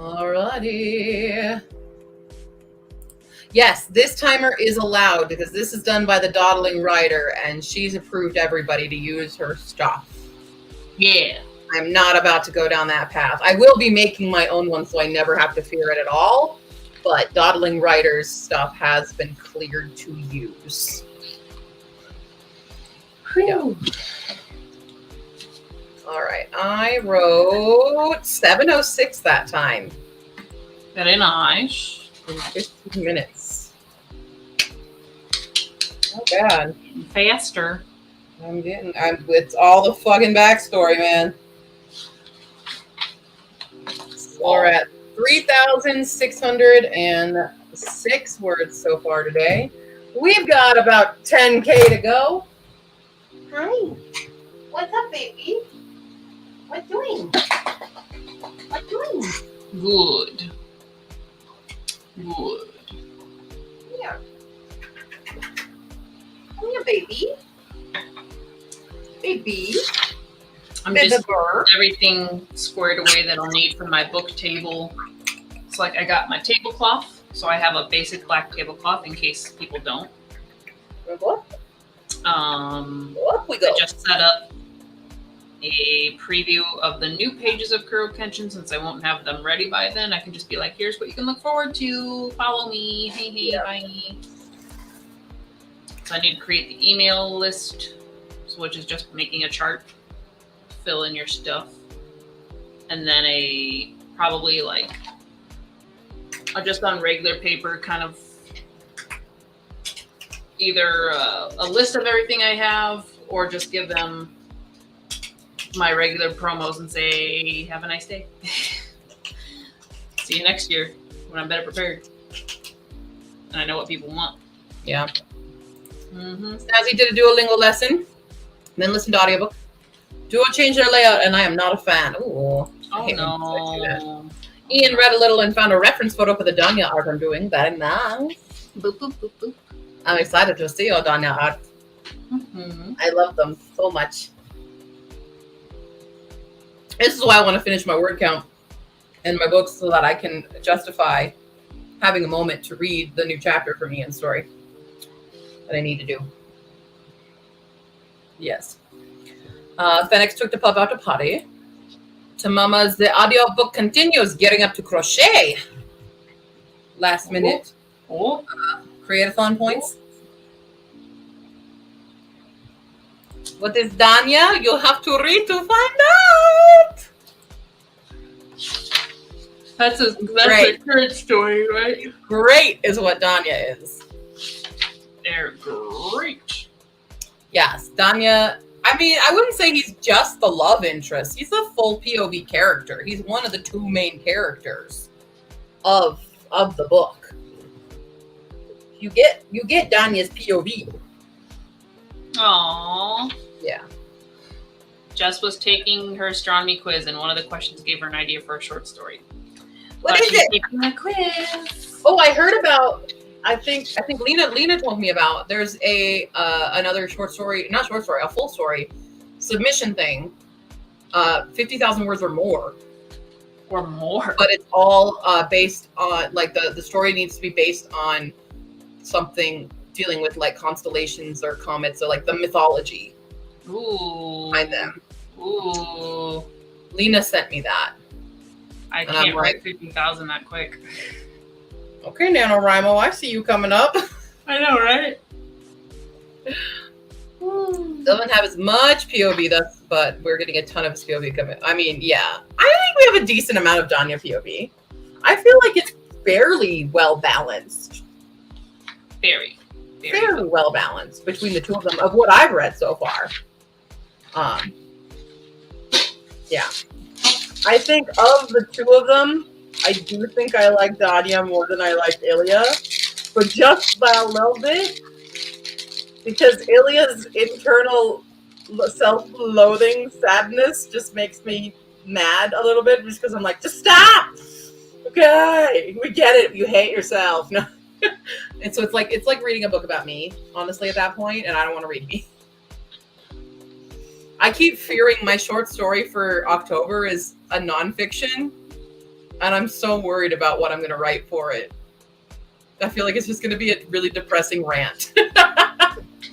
Speaker 1: Alrighty. Yes, this timer is allowed because this is done by the dawdling writer and she's approved everybody to use her stuff.
Speaker 2: Yeah.
Speaker 1: I'm not about to go down that path. I will be making my own one so I never have to fear it at all. But dawdling writer's stuff has been cleared to use. Yeah. All right. I wrote 7:06 that time.
Speaker 2: Very nice.
Speaker 1: In 15 minutes. Not bad.
Speaker 2: Faster.
Speaker 1: It's all the fucking backstory, man. So we're at 3,606 words so far today. We've got about 10K to go. Hi. What's up, baby? What doing? What doing?
Speaker 2: Good. Good.
Speaker 1: Here. Come here, baby. Baby.
Speaker 2: I'm just everything squared away that I'll need for my book table. It's like I got my tablecloth, so I have a basic black tablecloth in case people don't.
Speaker 1: What? We go.
Speaker 2: I just set up a preview of the new pages of Createathon since I won't have them ready by then. I can just be like, here's what you can look forward to. Follow me. Hey, bye. So I need to create the email list, which is just making a chart, fill in your stuff, and then probably like just on regular paper, kind of either a list of everything I have, or just give them my regular promos and say, have a nice day. See you next year when I'm better prepared and I know what people want.
Speaker 1: Yeah. Snazzy did a Duolingo lesson, then listened to audiobook. Duo changed their layout, and I am not a fan. Ooh.
Speaker 2: Oh, no.
Speaker 1: Ian read a little and found a reference photo for the Danya art I'm doing. Very nice.
Speaker 2: Boop, boop, boop, boop.
Speaker 1: I'm excited to see your Danya art. I love them so much. This is why I want to finish my word count in my books so that I can justify having a moment to read the new chapter for Ian's story that I need to do. Yes. Phoenix took the pup out to potty. To Mama's, the audiobook continues, getting up to crochet. Last minute. Createathon points. What is Danya? You'll have to read to find out.
Speaker 2: That's a current story, right?
Speaker 1: Great is what Danya is.
Speaker 2: They're great.
Speaker 1: Yes, Danya. I mean, I wouldn't say he's just the love interest. He's a full POV character. He's one of the two main characters of the book. You get Danya's POV.
Speaker 2: Aww.
Speaker 1: Yeah.
Speaker 2: Jess was taking her astronomy quiz, and one of the questions gave her an idea for a short story.
Speaker 1: What is it?
Speaker 2: Taking a quiz.
Speaker 1: Oh, I heard about. I think Lena told me about. There's another short story, not short story, a full story submission thing. 50,000 words or more.
Speaker 2: Or more.
Speaker 1: But it's all based on, like, the story needs to be based on something dealing with, like, constellations or comets or, like, the mythology.
Speaker 2: Ooh.
Speaker 1: Behind them.
Speaker 2: Ooh.
Speaker 1: Lena sent me that.
Speaker 2: I can't write 50,000 that quick.
Speaker 1: Okay, NaNoWriMo, I see you coming up.
Speaker 2: I know, right?
Speaker 1: Doesn't have as much POV, but we're getting a ton of POV coming. I mean, yeah. I think we have a decent amount of Danya POV. I feel like it's fairly well balanced.
Speaker 2: Very
Speaker 1: Fairly well balanced between the two of them, of what I've read so far. Yeah. I think of the two of them, I do think I like Danya more than I like Ilya, but just by a little bit, because Ilya's internal self-loathing sadness just makes me mad a little bit, just because I'm like, just stop! Okay, we get it, you hate yourself. No. And so it's like reading a book about me, honestly, at that point, and I don't want to read me. I keep fearing my short story for October is a nonfiction. and I'm so worried about what I'm going to write for it. I feel like it's just going to be a really depressing rant.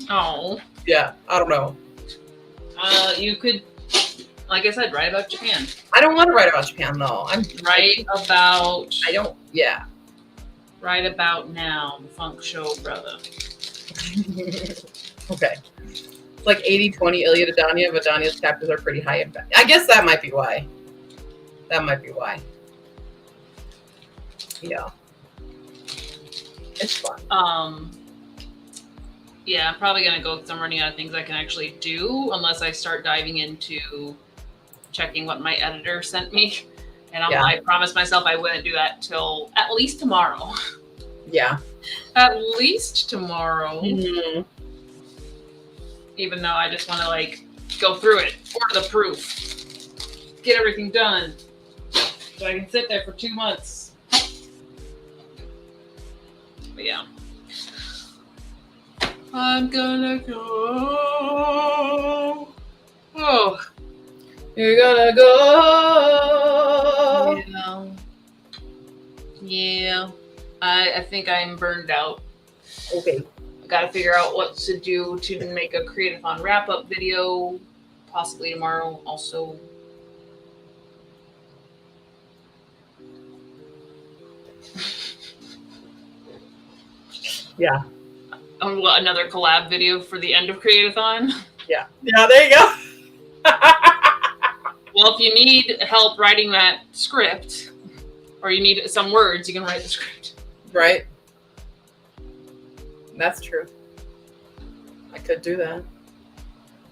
Speaker 2: Oh.
Speaker 1: Yeah, I don't know.
Speaker 2: You could, like I said, write about Japan.
Speaker 1: I don't want to write about Japan, though.
Speaker 2: Write about...
Speaker 1: I don't... Yeah.
Speaker 2: Right about now, the funk show, brother.
Speaker 1: Okay. It's like 80-20 Iliad Adania, but Adania's chapters are pretty high impact. I guess that might be why. Yeah. It's fun.
Speaker 2: Yeah, I'm probably gonna go because I'm running out of things I can actually do unless I start diving into checking what my editor sent me. And I promised myself I wouldn't do that till at least tomorrow.
Speaker 1: Yeah.
Speaker 2: At least tomorrow.
Speaker 1: Mm-hmm.
Speaker 2: Even though I just want to like go through it for the proof, get everything done, so I can sit there for 2 months. But yeah, I'm gonna go. Oh,
Speaker 1: you're gonna go.
Speaker 2: Yeah. I think I'm burned out.
Speaker 1: Okay.
Speaker 2: Got to figure out what to do to make a Createathon wrap-up video, possibly tomorrow also.
Speaker 1: Yeah.
Speaker 2: Another collab video for the end of Createathon.
Speaker 1: Yeah. Yeah, there you go.
Speaker 2: Well, if you need help writing that script, or you need some words, you can write the script.
Speaker 1: Right. That's true. I could do that.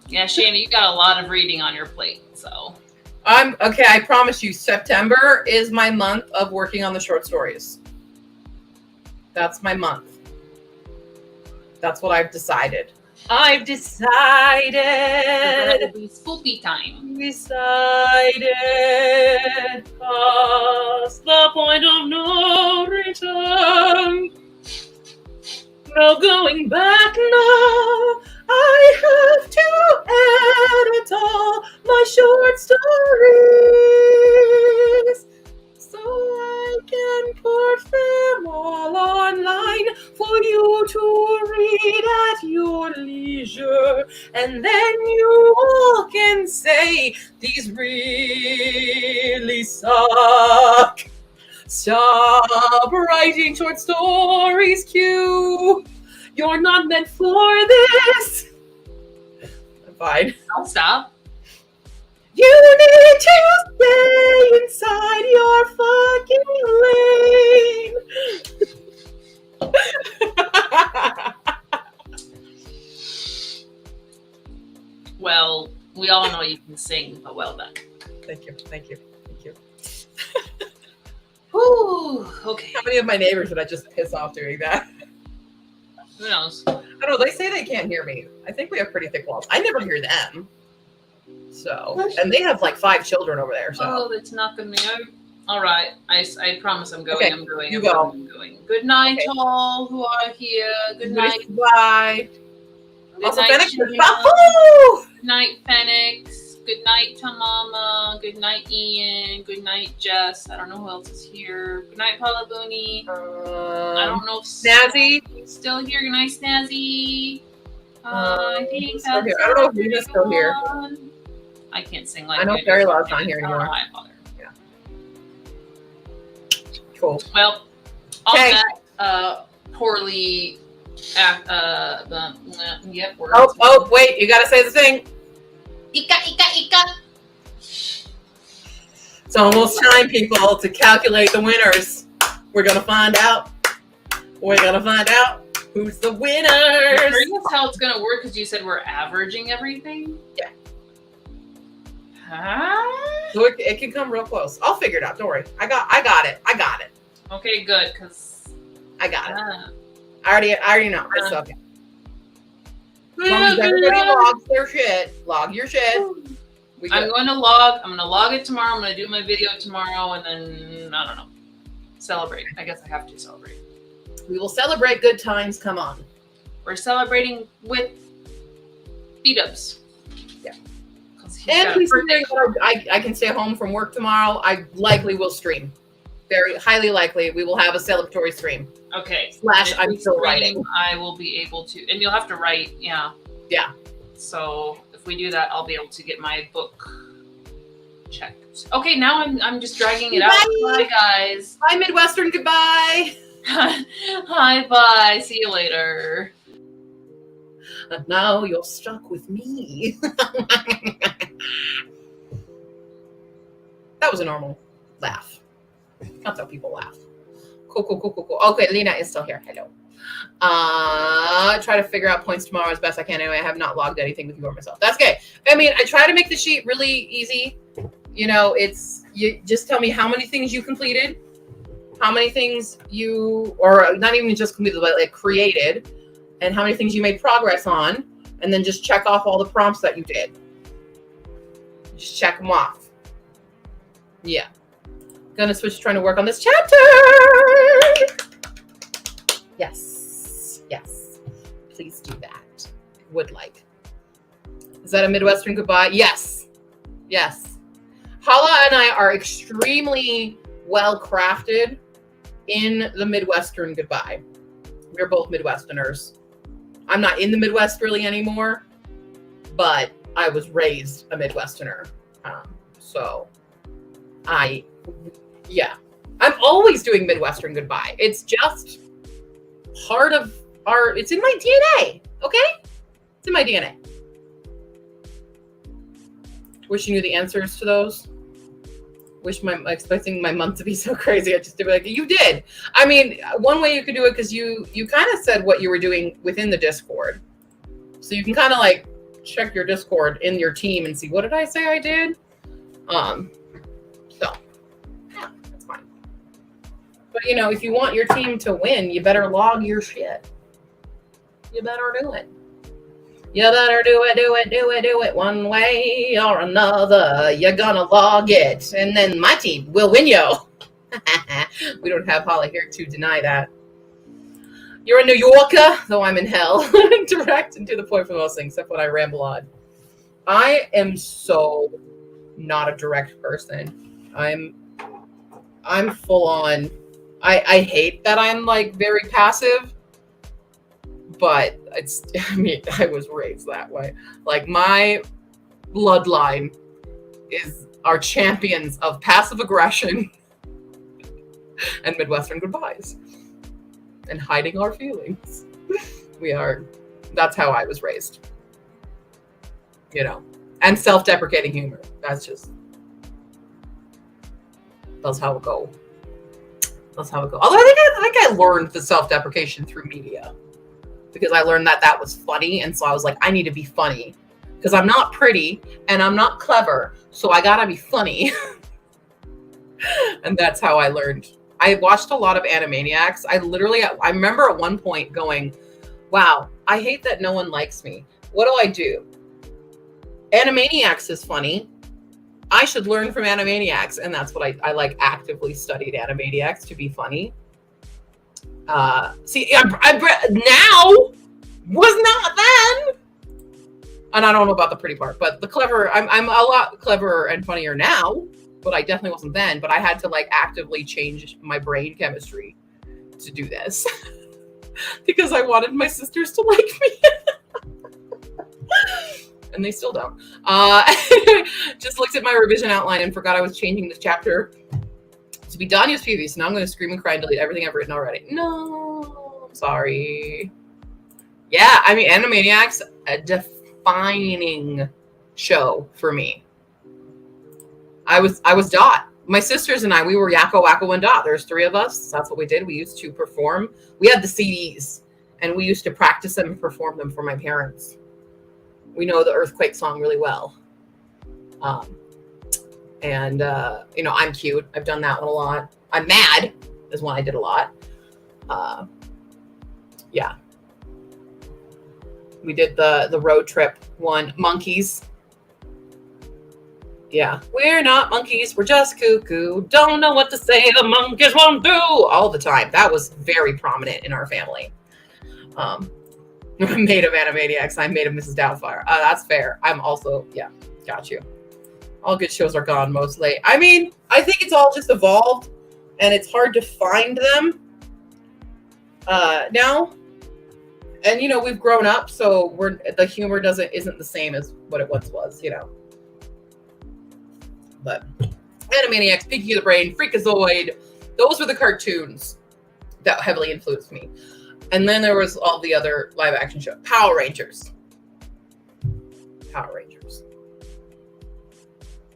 Speaker 2: Yeah, Shana, you got a lot of reading on your plate, so.
Speaker 1: Okay, I promise you, September is my month of working on the short stories. That's my month. That's what I've decided. I've decided.
Speaker 2: It'll be spoopy time.
Speaker 1: Decided. Past the point of no return. No going back now. I have to edit all my short stories so I can put them all online for you to read at your leisure. And then you all can say, these really suck. Stop writing short stories, Q. You're not meant for this. I'm fine.
Speaker 2: I'll stop.
Speaker 1: You need to stay inside your fucking lane.
Speaker 2: Well, we all know you can sing, but well done.
Speaker 1: Thank you.
Speaker 2: Whew, okay.
Speaker 1: How many of my neighbors would I just piss off doing that?
Speaker 2: Who knows?
Speaker 1: I don't know. They say they can't hear me. I think we have pretty thick walls. I never hear them. So, and they have like 5 children over there. So.
Speaker 2: Oh, that's not going to be. All right. I promise I'm going.
Speaker 1: Okay,
Speaker 2: I'm going.
Speaker 1: You go.
Speaker 2: I'm going. Good night,
Speaker 1: Okay.
Speaker 2: all who are here. Good night.
Speaker 1: Bye.
Speaker 2: Good night,
Speaker 1: Phoenix.
Speaker 2: Shana.
Speaker 1: Good
Speaker 2: Good night, Phoenix. Good night, Tamama. Good night, Ian. Good night, Jess. I don't know who else is here. Good night, Paula Booney. I don't know if
Speaker 1: Snazzy.
Speaker 2: still here. Good night, Snazzy. I think
Speaker 1: still
Speaker 2: that's
Speaker 1: here. I don't know if Nina's still here.
Speaker 2: everyone. I can't sing like
Speaker 1: I know
Speaker 2: you.
Speaker 1: Fairy Law's not here
Speaker 2: I don't know
Speaker 1: anymore.
Speaker 2: why I bother.
Speaker 1: Cool.
Speaker 2: Well, on
Speaker 1: Okay.
Speaker 2: that poorly, words.
Speaker 1: Oh, wait. You got to say the thing.
Speaker 2: Ika.
Speaker 1: It's almost time, people, to calculate the winners. We're going to find out. Who's the winners.
Speaker 2: That's how it's gonna work because you said we're averaging everything.
Speaker 1: Yeah.
Speaker 2: Huh?
Speaker 1: So it can come real close. I'll figure it out. Don't worry. I got it.
Speaker 2: Okay, good, because
Speaker 1: I got it. I already know. It's okay. As long as
Speaker 2: I'm
Speaker 1: everybody logs their shit. Log your shit.
Speaker 2: going to log it tomorrow. I'm gonna do my video tomorrow, and then I don't know. Celebrate. I guess I have to celebrate.
Speaker 1: We will celebrate good times. Come on.
Speaker 2: We're celebrating with B-dubs.
Speaker 1: Yeah.
Speaker 2: He's
Speaker 1: And
Speaker 2: got a
Speaker 1: please
Speaker 2: birthday.
Speaker 1: I can stay home from work tomorrow. I likely will stream. very highly likely we will have a celebratory stream.
Speaker 2: Okay.
Speaker 1: / I'm still writing.
Speaker 2: I will be able to, and you'll have to write, yeah.
Speaker 1: Yeah.
Speaker 2: So if we do that, I'll be able to get my book checked. Okay, now I'm just dragging it out. Bye, guys.
Speaker 1: Bye, Midwestern. Goodbye.
Speaker 2: Hi, bye. See you later.
Speaker 1: And now you're stuck with me. That was a normal laugh. That's how people laugh. Cool. Okay, Lena is still here. Hello. Try to figure out points tomorrow as best I can. Anyway, I have not logged anything with you or myself. That's okay. I mean, I try to make the sheet really easy. You know, it's, you just tell me how many things you completed, how many things you, or not even just completed, but like created, and how many things you made progress on, and then just check off all the prompts that you did. Just check them off. Yeah. Gonna switch to trying to work on this chapter. Yes. Please do that. Would like. Is that a Midwestern goodbye? Yes. Hala and I are extremely well crafted in the Midwestern goodbye. We're both Midwesterners. I'm not in the Midwest really anymore, but I was raised a Midwesterner. So I'm always doing Midwestern goodbye. It's just part of it's in my DNA, okay? It's in my DNA. Wish you knew the answers to those. Expecting my month to be so crazy. I just did like, you did. I mean, one way you could do it, because you kind of said what you were doing within the Discord. So you can kind of like check your Discord in your team and see, what did I say I did? So yeah, that's fine. But you know, if you want your team to win, you better log your shit. You better do it. You better do it one way or another. You're gonna log it, and then my team will win you. We don't have Holly here to deny that. You're a New Yorker, though I'm in hell. Direct and to the point for most things, except when I ramble on. I am so not a direct person. I'm full on. I hate that I'm like very passive. But I was raised that way. Like, my bloodline are champions of passive aggression and Midwestern goodbyes and hiding our feelings. That's how I was raised. You know, and self-deprecating humor. That's how it go. Although I think I learned the self-deprecation through media. Because I learned that was funny. And so I was like, I need to be funny. Because I'm not pretty and I'm not clever. So I gotta be funny. And that's how I learned. I watched a lot of Animaniacs. I remember at one point going, wow, I hate that no one likes me. What do? Animaniacs is funny. I should learn from Animaniacs. And that's what I like actively studied Animaniacs to be funny. See, I now was not then, and I don't know about the pretty part, but the clever. I'm a lot cleverer and funnier now, but I definitely wasn't then. But I had to like actively change my brain chemistry to do this because I wanted my sisters to like me, and they still don't. Just looked at my revision outline and forgot I was changing this chapter to be Danya's PV, so now I'm going to scream and cry and delete everything I've written already. No, I'm sorry. Yeah, I mean, Animaniacs, a defining show for me. I was Dot. My sisters and I, we were Yakko, Wacko, and Dot. There's 3 of us. That's what we did. We used to perform. We had the CDs, and we used to practice them and perform them for my parents. We know the Earthquake song really well. And, you know, I'm cute. I've done that one a lot. I'm Mad is one I did a lot. Yeah. We did the road trip one. Monkeys. Yeah. We're not monkeys. We're just cuckoo. Don't know what to say. The monkeys won't do. All the time. That was very prominent in our family. I'm made of Animaniacs. I'm made of Mrs. Doubtfire. That's fair. I'm also, yeah, got you. All good shows are gone mostly. I mean, I think it's all just evolved. and it's hard to find them now. And you know, we've grown up, so the humor isn't the same as what it once was, you know. But Animaniacs, Pinky the Brain, Freakazoid, those were the cartoons that heavily influenced me. And then there was all the other live action shows. Power Rangers.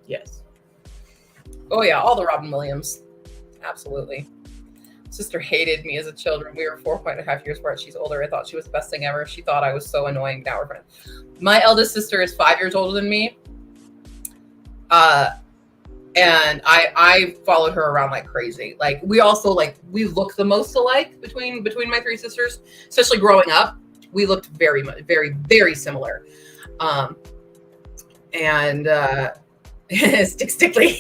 Speaker 1: Yes. Oh yeah, all the Robin Williams. Absolutely. Sister hated me as a children. We were 4.5 years apart. She's older. I thought she was the best thing ever. She thought I was so annoying. Now we're friends. My eldest sister is 5 years older than me. And I followed her around like crazy. Like we look the most alike between my three sisters, especially growing up. We looked very, very, very similar. Stickly.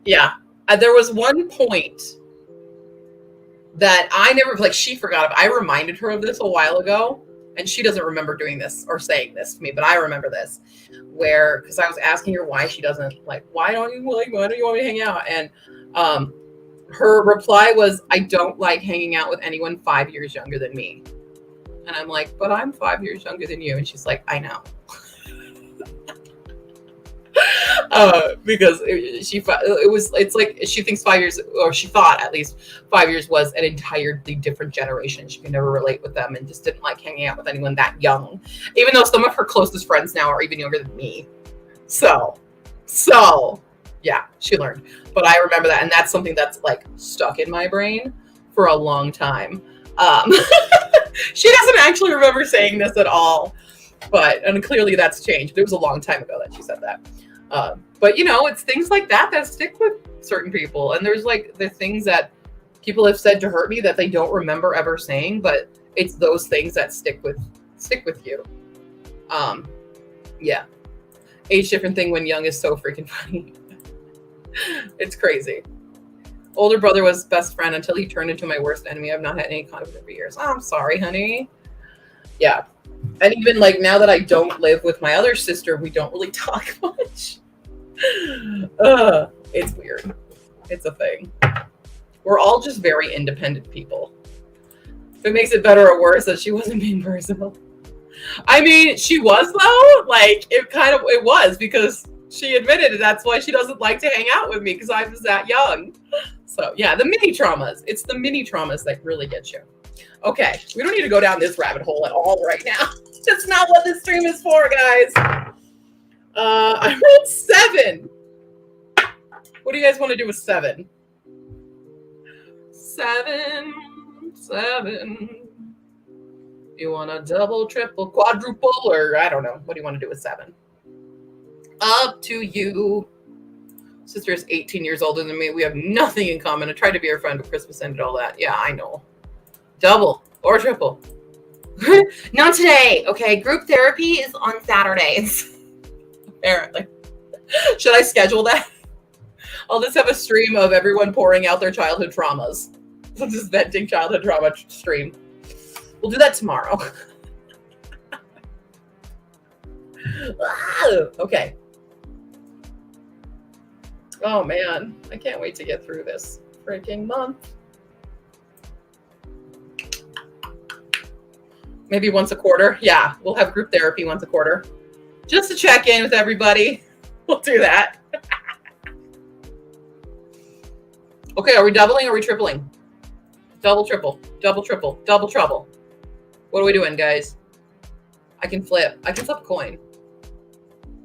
Speaker 1: Yeah. There was one point that I never, like, she forgot of. I reminded her of this a while ago, and she doesn't remember doing this or saying this to me, but I remember this, because I was asking her why she doesn't, like, why don't you want me to hang out? And her reply was, I don't like hanging out with anyone 5 years younger than me. And I'm like, but I'm 5 years younger than you. And she's like, I know. Because it's like she thinks 5 years, or she thought at least 5 years was an entirely different generation. She could never relate with them and just didn't like hanging out with anyone that young, even though some of her closest friends now are even younger than me. So yeah, she learned. But I remember that, and that's something that's like stuck in my brain for a long time. She doesn't actually remember saying this at all, and clearly that's changed. It was a long time ago that she said that. But you know, it's things like that stick with certain people. And there's like the things that people have said to hurt me that they don't remember ever saying, but it's those things that stick with you. Yeah. Age different thing when young is so freaking funny. It's crazy. Older brother was best friend until he turned into my worst enemy. I've not had any conflict for years. Oh, I'm sorry, honey. Yeah. And even like now that I don't live with my other sister, we don't really talk much. It's weird. It's a thing. We're all just very independent people. If it makes it better or worse that she wasn't being personal. I mean, she was though. Like it was, because she admitted it. That's why she doesn't like to hang out with me, because I was that young. So yeah, the mini traumas. It's the mini traumas that really get you. Okay, we don't need to go down this rabbit hole at all right now. That's not what this stream is for, guys. I rolled 7. What do you guys want to do with 7? 7. You want a double, triple, quadruple, or I don't know. What do you want to do with 7? Up to you. Sister is 18 years older than me. We have nothing in common. I tried to be her friend, but Christmas ended all that. Yeah, I know. Double or triple. Not today. Okay, group therapy is on Saturdays. Apparently. Should I schedule that? I'll just have a stream of everyone pouring out their childhood traumas. Just venting childhood trauma stream. We'll do that tomorrow. Okay. Oh man, I can't wait to get through this freaking month. Maybe once a quarter. Yeah, we'll have group therapy once a quarter. Just to check in with everybody. We'll do that. Okay, are we doubling or are we tripling? Double, triple, double, triple, double, trouble. What are we doing, guys? I can flip a coin.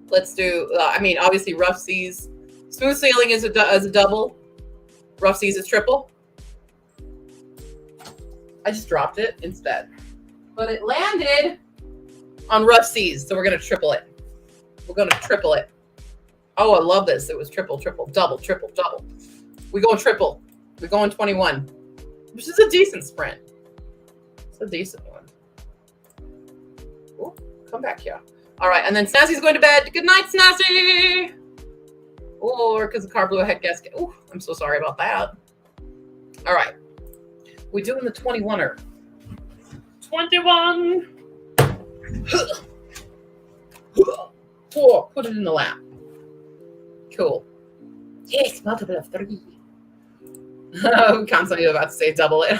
Speaker 1: Let's do, obviously rough seas. Smooth sailing is a double. Rough seas is triple. I just dropped it instead. But it landed on rough seas, so we're going to triple it. We're going to triple it. Oh, I love this. It was triple, triple, double, triple, double. We going triple. We're going 21, which is a decent sprint. It's a decent one. Ooh, come back here. All right, and then Snazzy's going to bed. Good night, Snazzy. Or because the car blew a head gasket. Ooh, I'm so sorry about that. All right. We're doing the 21er. 21. 4. Put it in the lap. Cool. Yes, multiple of 3. I'm constantly about to say double it.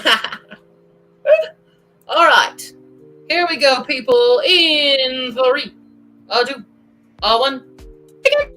Speaker 1: All right. Here we go, people. In 3, 2, 1. Begin.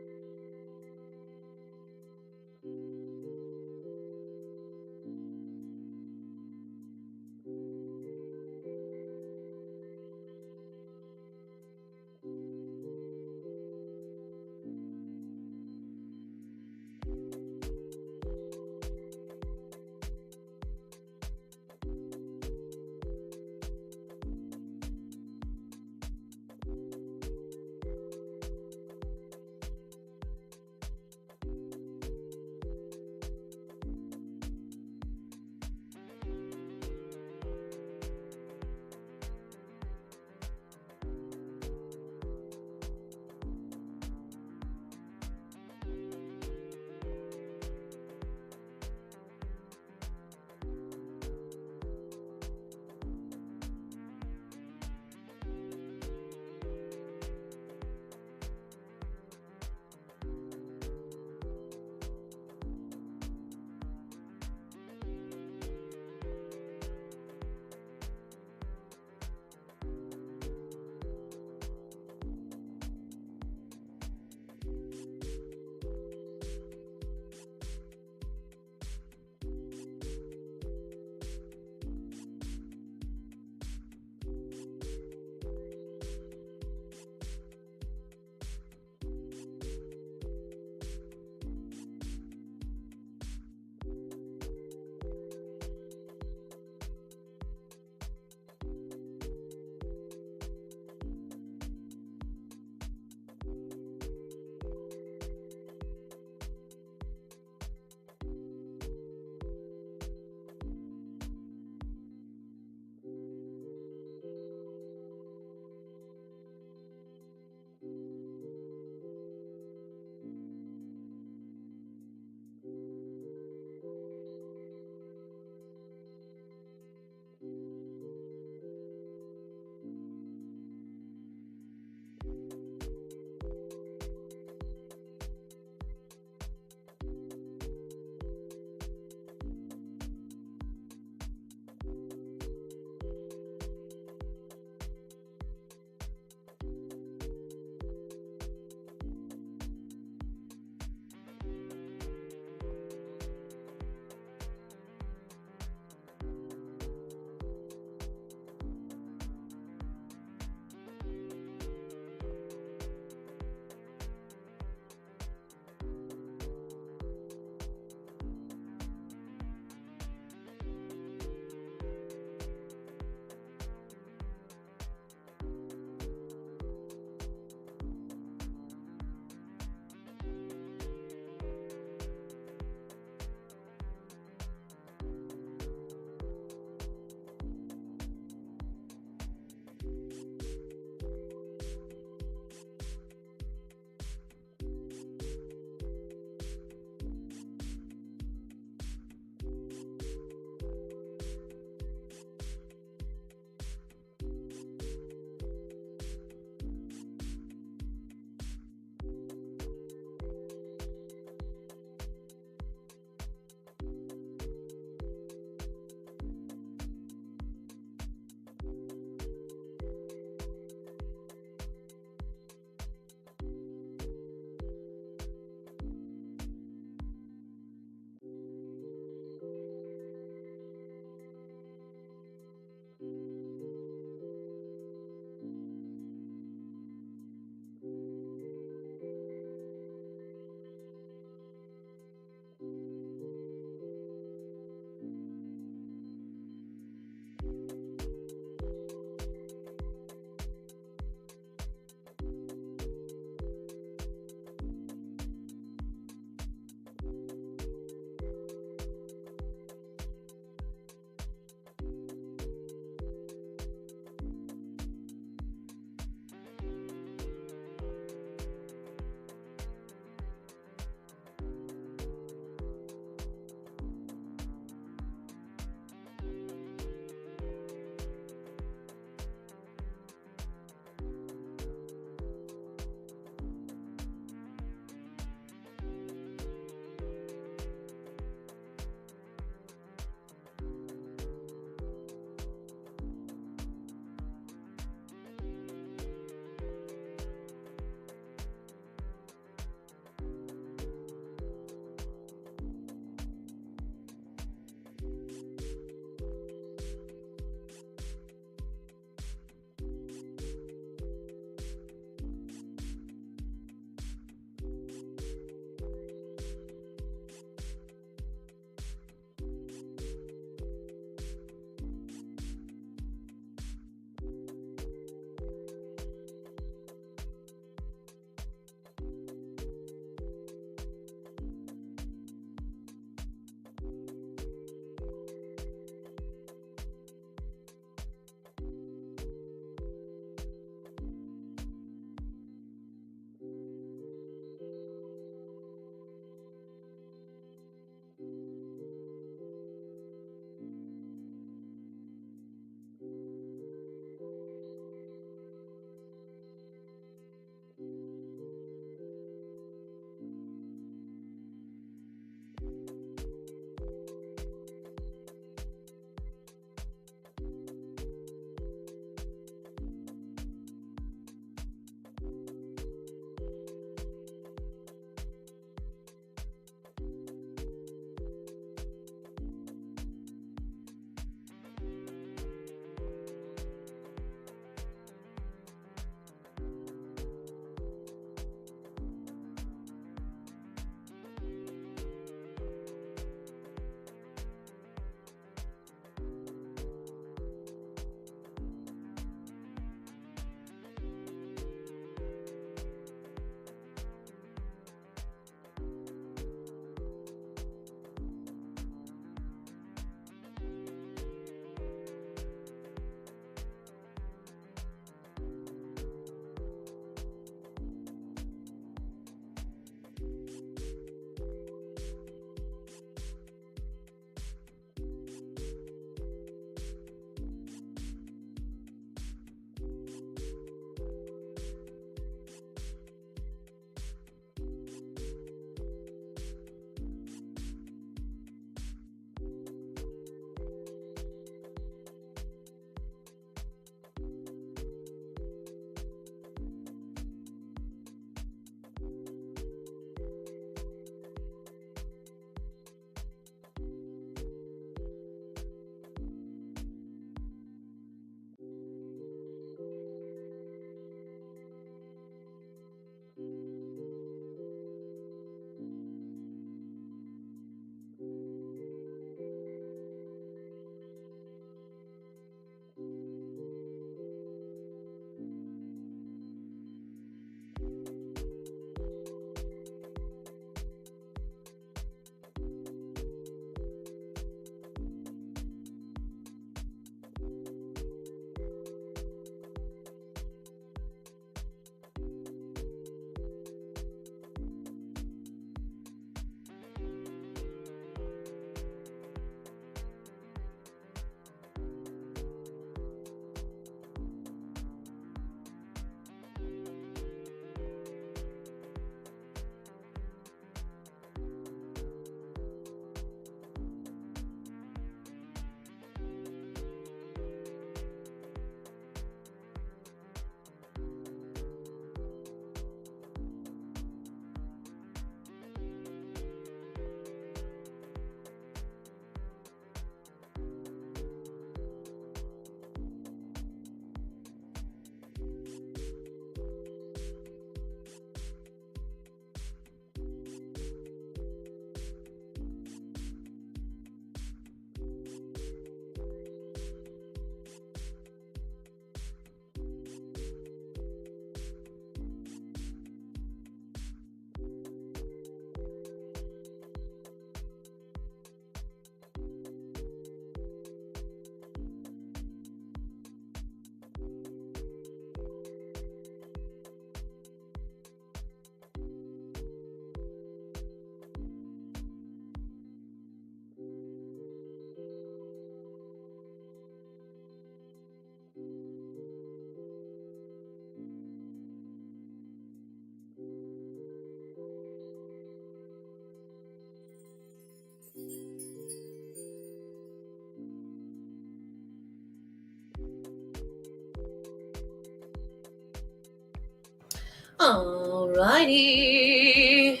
Speaker 1: Alrighty.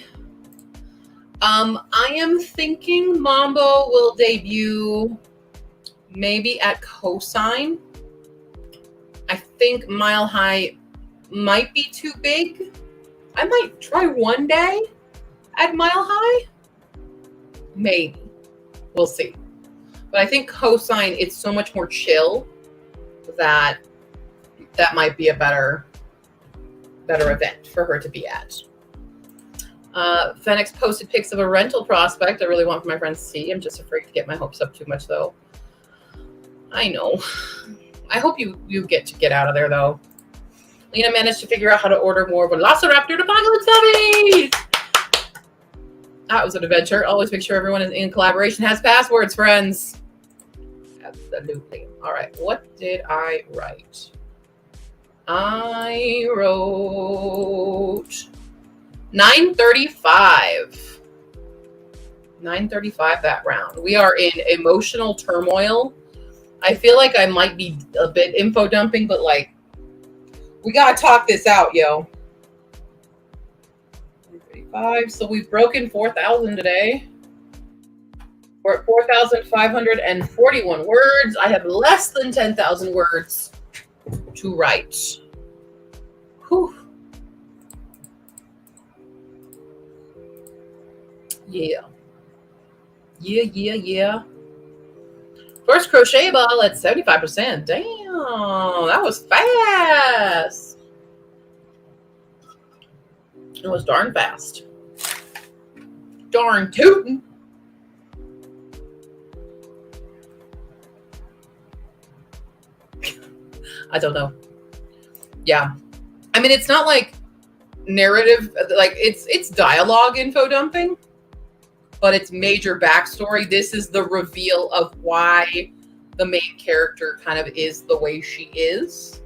Speaker 1: I am thinking Mambo will debut maybe at Cosine. I think Mile High might be too big. I might try one day at Mile High. Maybe. We'll see. But I think Cosine, it's so much more chill that might be a better event for her to be at. Phoenix posted pics of a rental prospect I really want for my friends to see. I'm just afraid to get my hopes up too much, though. I know. I hope you get out of there, though. Lena managed to figure out how to order more Velociraptor Apocalypse Zombies! That was an adventure. Always make sure everyone in collaboration has passwords, friends. Absolutely. All right. What did I write? I wrote 935. 935 that round. We are in emotional turmoil. I feel like I might be a bit info dumping, but like, we gotta talk this out, yo. 935. So we've broken 4,000 today. We're at 4,541 words. I have less than 10,000 words to write. Whew. Yeah. Yeah. First crochet ball at 75%. Damn, that was fast. It was darn fast. Darn tootin'. I don't know. Yeah. I mean, it's not like narrative, like it's dialogue info dumping, but it's major backstory. This is the reveal of why the main character kind of is the way she is,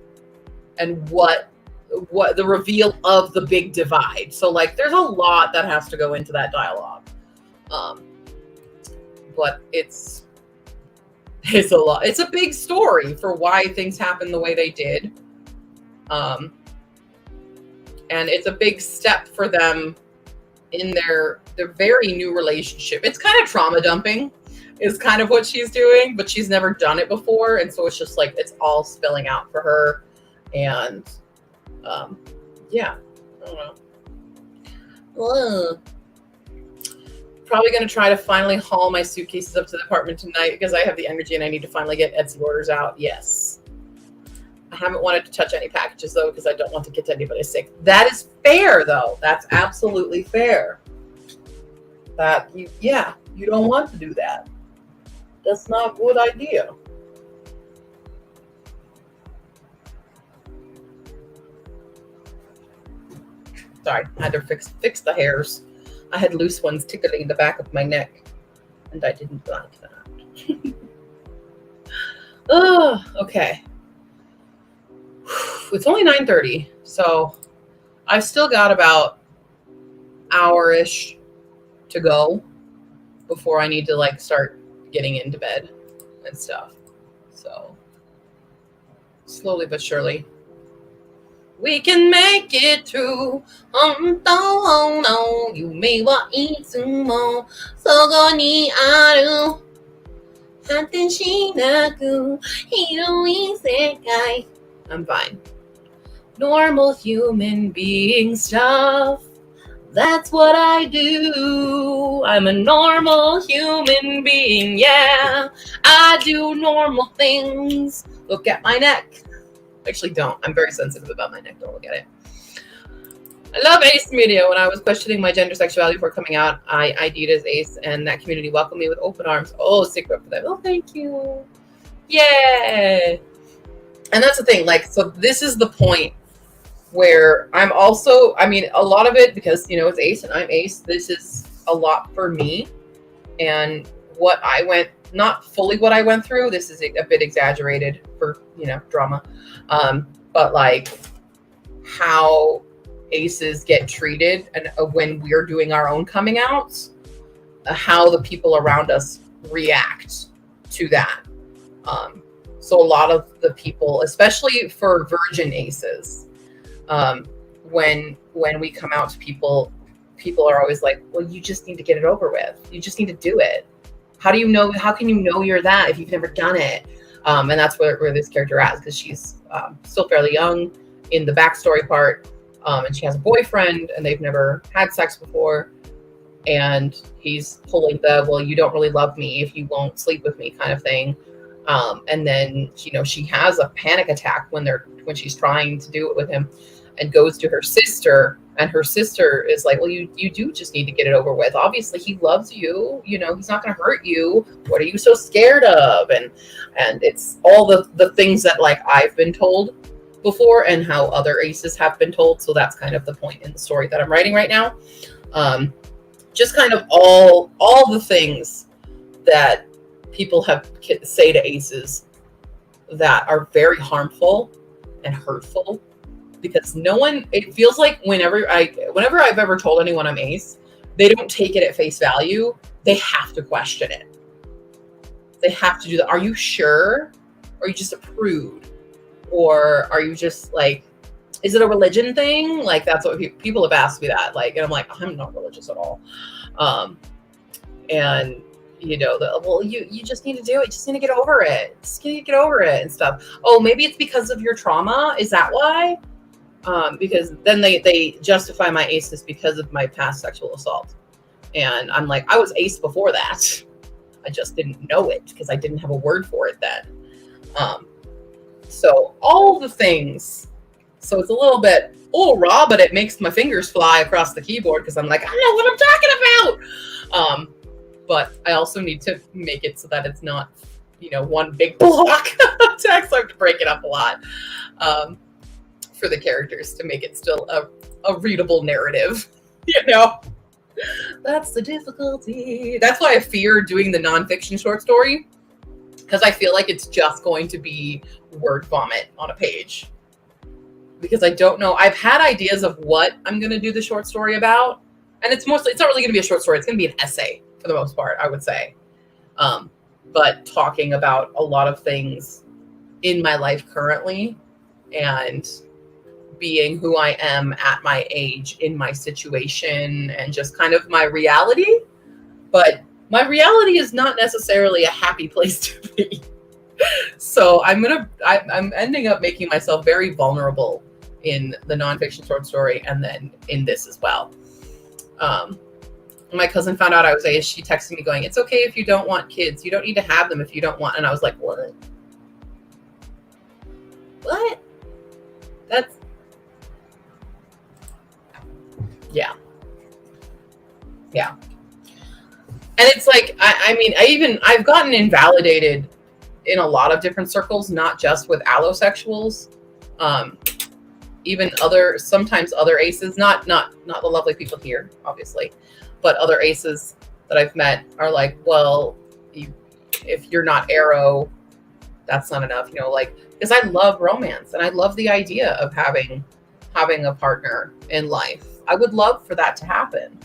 Speaker 1: and what the reveal of the big divide. So like, there's a lot that has to go into that dialogue. But it's a lot. It's a big story for why things happen the way they did. And it's a big step for them in their very new relationship. It's kind of trauma dumping is kind of what she's doing, but she's never done it before. And so it's just like, it's all spilling out for her. And yeah, I don't know. Probably going to try to finally haul my suitcases up to the apartment tonight because I have the energy and I need to finally get Etsy orders out. Yes. I haven't wanted to touch any packages though because I don't want to get anybody sick. That is fair though. That's absolutely fair. That you don't want to do that. That's not a good idea. Sorry, I had to fix the hairs. I had loose ones tickling the back of my neck, and I didn't like that. Oh, okay. It's only 9:30, so I've still got about hour-ish to go before I need to like start getting into bed and stuff. So slowly but surely, we can make it through. No, you may want to more. So go ni aru. Haten shinaku. Hiroi sekai. I'm fine. Normal human being stuff. That's what I do. I'm a normal human being. Yeah, I do normal things. Look at my neck. Actually, don't. I'm very sensitive about my neck. Don't look at it. I love Ace Media. When I was questioning my gender sexuality before coming out, I ID'd as Ace, and that community welcomed me with open arms. Oh, stick up for them. Oh, thank you. Yay. And that's the thing. Like, so this is the point where I'm also, I mean, a lot of it, because, you know, it's Ace and I'm Ace, this is a lot for me. And what I went, not fully what I went through, this is a bit exaggerated for, you know, drama. But like how aces get treated and when we're doing our own coming outs, how the people around us react to that. So a lot of the people, especially for virgin aces, when we come out to people are always like, well, you just need to get it over with. You just need to do it. How can you know you're that if you've never done it? And that's where this character is, because she's still fairly young in the backstory part, and she has a boyfriend and they've never had sex before, and he's pulling the, well, you don't really love me if you won't sleep with me kind of thing. And then, she has a panic attack when she's trying to do it with him, and goes to her sister, and her sister is like, well, you do just need to get it over with. Obviously he loves you, he's not going to hurt you. What are you so scared of? And it's all the things that like I've been told before and how other aces have been told. So that's kind of the point in the story that I'm writing right now. Just kind of all the things that people have say to aces that are very harmful and hurtful, because it feels like whenever I've ever told anyone I'm ace, they don't take it at face value. They have to question it. They have to do that. Are you sure? Or are you just a prude? Or are you just like, is it a religion thing? Like, that's what people have asked me that. Like, and I'm like, I'm not religious at all. And well, you just need to do it. You just need to get over it. Just need to get over it and stuff. Oh, maybe it's because of your trauma. Is that why? Because then they justify my aceness because of my past sexual assault. And I'm like, I was ace before that. I just didn't know it because I didn't have a word for it then. So all the things. So it's a little bit raw, but it makes my fingers fly across the keyboard because I'm like, I know what I'm talking about. But I also need to make it so that it's not, one big block of text. So I have to break it up a lot for the characters to make it still a readable narrative. That's the difficulty. That's why I fear doing the nonfiction short story, because I feel like it's just going to be word vomit on a page. Because I don't know. I've had ideas of what I'm going to do the short story about. And it's not really going to be a short story. It's going to be an essay for the most part, I would say. But talking about a lot of things in my life currently and being who I am at my age in my situation and just kind of my reality. But my reality is not necessarily a happy place to be. So I'm ending up making myself very vulnerable in the nonfiction short story and then in this as well. My cousin found out I was ace. She texted me going, it's okay if you don't want kids. You don't need to have them if you don't want. And I was like, what? What? That's... Yeah. Yeah. And it's like, I've gotten invalidated in a lot of different circles, not just with allosexuals. Even sometimes other aces, not the lovely people here, obviously, but other aces that I've met are like, well, if you're not aro, that's not enough, because I love romance and I love the idea of having a partner in life. I would love for that to happen.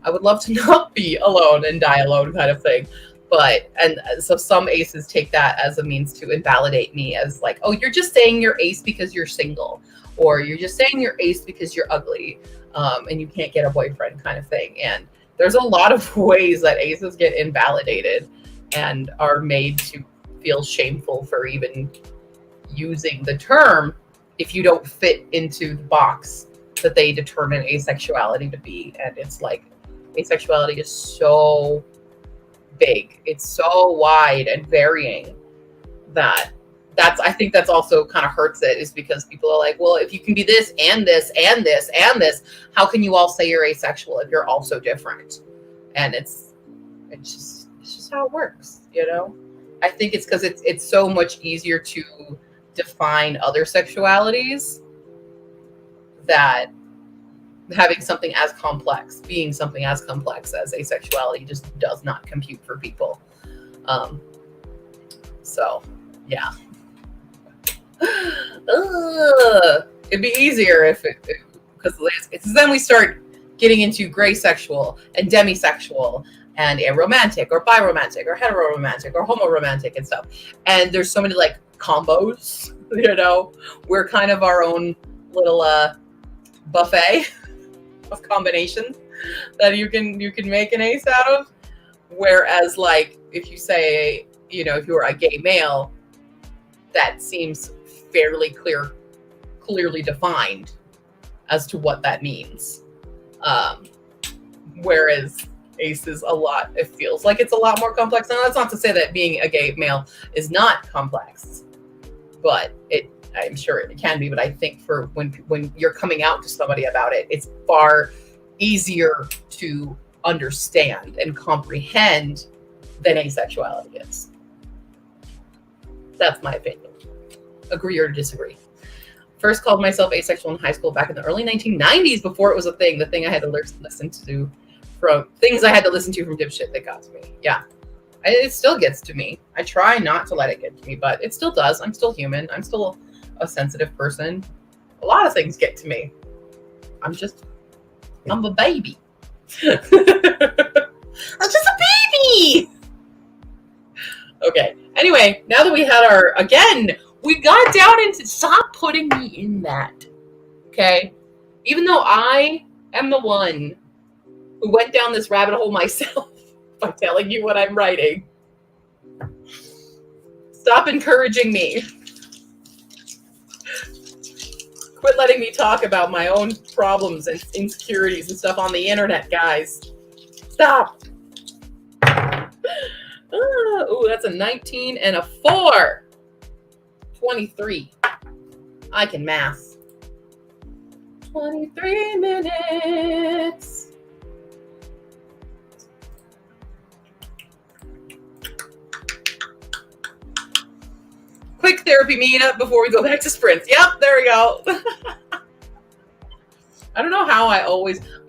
Speaker 1: I would love to not be alone and die alone kind of thing. And so some aces take that as a means to invalidate me as like, oh, you're just saying you're ace because you're single, or you're just saying you're ace because you're ugly, and you can't get a boyfriend kind of thing. And there's a lot of ways that aces get invalidated and are made to feel shameful for even using the term if you don't fit into the box that they determine asexuality to be. And it's like, asexuality is so big, it's so wide and varying I think that's also kind of hurts it, is because people are like, well, if you can be this and this and this and this, how can you all say you're asexual if you're all so different? And it's just how it works, I think it's because it's so much easier to define other sexualities that having something as complex, being something as complex as asexuality just does not compute for people. So, yeah. It'd be easier because then we start getting into gray sexual and demisexual and aromantic or biromantic or heteroromantic or homoromantic and stuff. And there's so many like combos, you know, we're kind of our own little buffet of combinations that you can make an ace out of. Whereas like if you say, you know, if you were a gay male, that seems fairly clearly defined as to what that means. Whereas ace is it feels like it's a lot more complex. Now that's not to say that being a gay male is not complex, but I'm sure it can be. But I think for when you're coming out to somebody about it, it's far easier to understand and comprehend than asexuality is. That's my opinion. Agree or disagree? First called myself asexual in high school back in the early 1990s, before it was a thing. The thing I had to listen to from things I had to listen to from dipshit that got to me. Yeah. It still gets to me. I try not to let it get to me, but it still does. I'm still human. I'm still a sensitive person. A lot of things get to me. I'm a baby. I'm just a baby. Okay. Anyway, now that we had we got down into, stop putting me in that. Okay. Even though I am the one who went down this rabbit hole myself by telling you what I'm writing. Stop encouraging me. Quit letting me talk about my own problems and insecurities and stuff on the internet, guys. Stop. Oh, that's a 19 and a 4. 23. I can math. 23 minutes. Quick therapy meetup before we go back to sprints. Yep, there we go. I don't know how I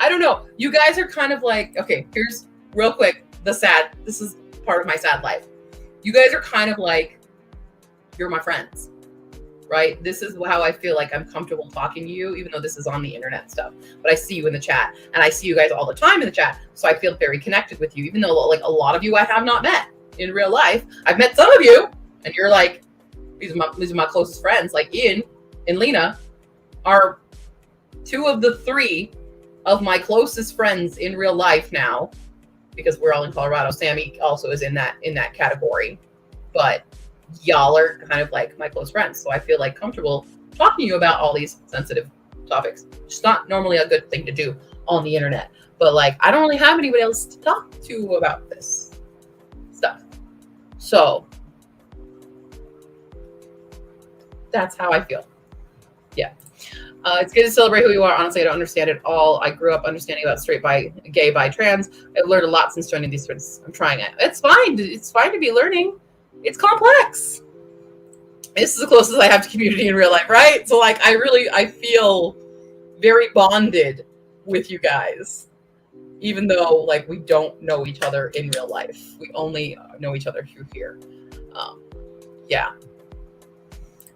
Speaker 1: don't know. You guys are kind of like, okay, here's real quick, this is part of my sad life. You guys are kind of like, you're my friends, right? This is how I feel like I'm comfortable talking to you, even though this is on the internet stuff. But I see you in the chat, and I see you guys all the time in the chat, so I feel very connected with you, even though like a lot of you I have not met in real life. I've met some of you, and you're like, these are my closest friends. Like Ian and Lena are 2 of the 3 of my closest friends in real life now, because we're all in Colorado. Sammy also is in that category, but y'all are kind of like my close friends. So I feel like comfortable talking to you about all these sensitive topics. It's not normally a good thing to do on the internet, but like, I don't really have anybody else to talk to about this stuff. So that's how I feel. Yeah. It's good to celebrate who you are. Honestly, I don't understand it all. I grew up understanding about straight, bi, gay, bi, trans. I've learned a lot since joining these friends. I'm trying it. It's fine. It's fine to be learning. It's complex. This is the closest I have to community in real life, right? So like, I feel very bonded with you guys, even though like we don't know each other in real life. We only know each other through here. Yeah.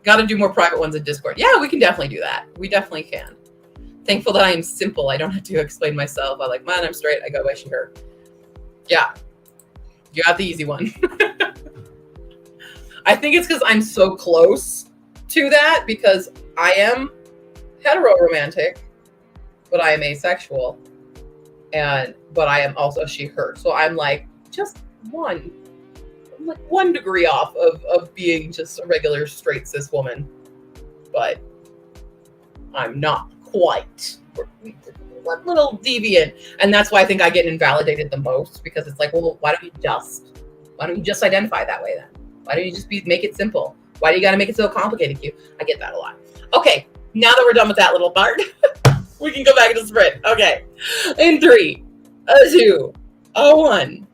Speaker 1: Got to do more private ones in Discord. Yeah, we can definitely do that. We definitely can. Thankful that I am simple. I don't have to explain myself. I like, man, I'm straight. I go by she, her. Yeah. You got the easy one. I think it's because I'm so close to that, because I am heteroromantic, but I am asexual. But I am also she, her. So I'm like just one degree off of being just a regular straight cis woman, but I'm not quite. We're a little deviant, and that's why I think I get invalidated the most, because it's like, well, why don't you just identify that way then? Why don't you just make it simple? Why do you got to make it so complicated, Q? I get that a lot. Okay, now that we're done with that little part, we can go back into sprint. Okay, in 3, 2, 1.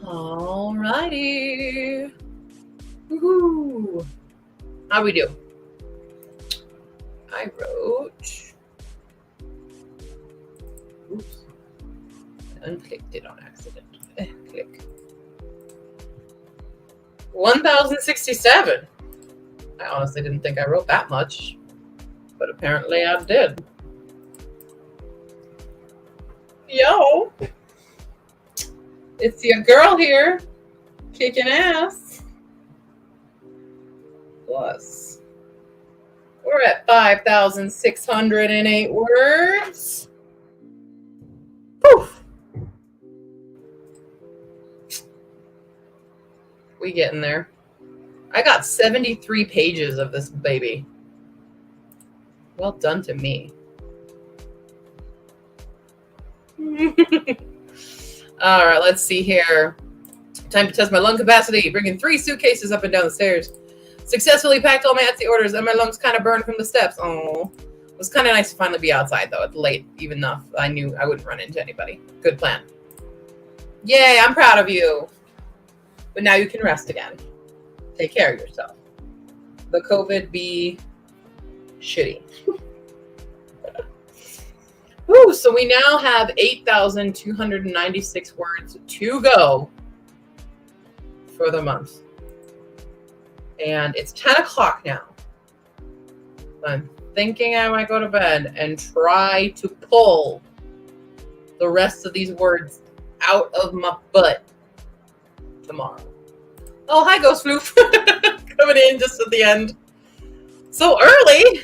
Speaker 1: Alrighty. Woohoo. How we do? I wrote. Oops. I unclicked it on accident. Click. 1,067. I honestly didn't think I wrote that much, but apparently I did. Yo, it's your girl here, kicking ass. Plus, we're at 5,608 words. Poof. We getting there. I got 73 pages of this baby. Well done to me. All right, let's see here. Time to test my lung capacity. Bringing 3 suitcases up and down the stairs. Successfully packed all my Etsy orders, and my lungs kind of burned from the steps. Oh, it was kind of nice to finally be outside, though. It's late, even enough. I knew I wouldn't run into anybody. Good plan. Yay, I'm proud of you. But now you can rest again. Take care of yourself. The COVID be shitty. Woo, so we now have 8,296 words to go for the month. And it's 10 o'clock now. I'm thinking I might go to bed and try to pull the rest of these words out of my butt tomorrow. Oh, hi, Ghost Floof. Coming in just at the end. So early.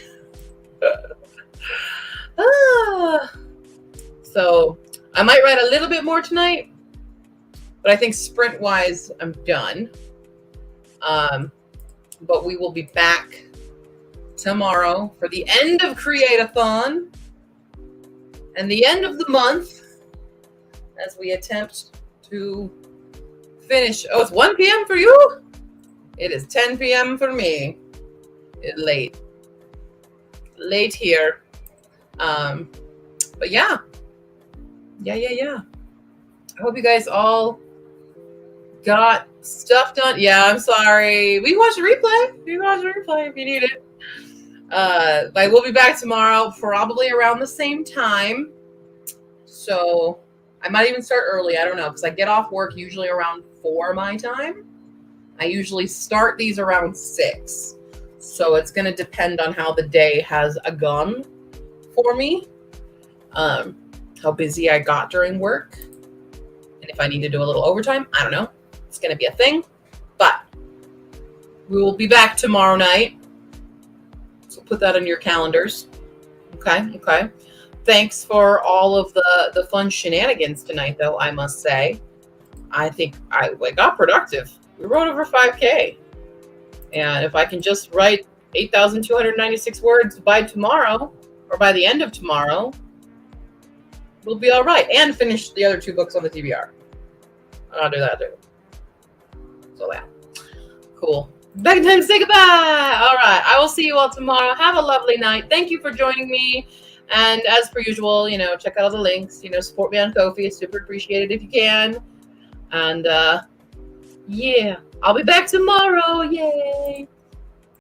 Speaker 1: So I might write a little bit more tonight, but I think sprint-wise, I'm done. But we will be back tomorrow for the end of Createathon and the end of the month as we attempt to finish. Oh, it's 1 p.m. for you? It is 10 p.m. for me. It's late. Late here. But yeah. Yeah. I hope you guys all got stuff done. Yeah, I'm sorry. We can watch the replay. You can watch the replay if you need it. But we'll be back tomorrow, probably around the same time. So I might even start early. I don't know, because I get off work usually around 4 my time. I usually start these around 6. So it's going to depend on how the day has gone for me. How busy I got during work. And if I need to do a little overtime, I don't know. It's going to be a thing. But we will be back tomorrow night. So put that in your calendars. Okay. Thanks for all of the fun shenanigans tonight, though, I must say. I think I got productive. We wrote over 5K. And if I can just write 8,296 words by tomorrow, or by the end of tomorrow, we'll be all right. And finish the other 2 books on the TBR. I'll do that too. So yeah. Cool. Back in time to say goodbye. All right. I will see you all tomorrow. Have a lovely night. Thank you for joining me. And as per usual, check out all the links. Support me on Ko-fi. It's super appreciated if you can. And yeah, I'll be back tomorrow. Yay.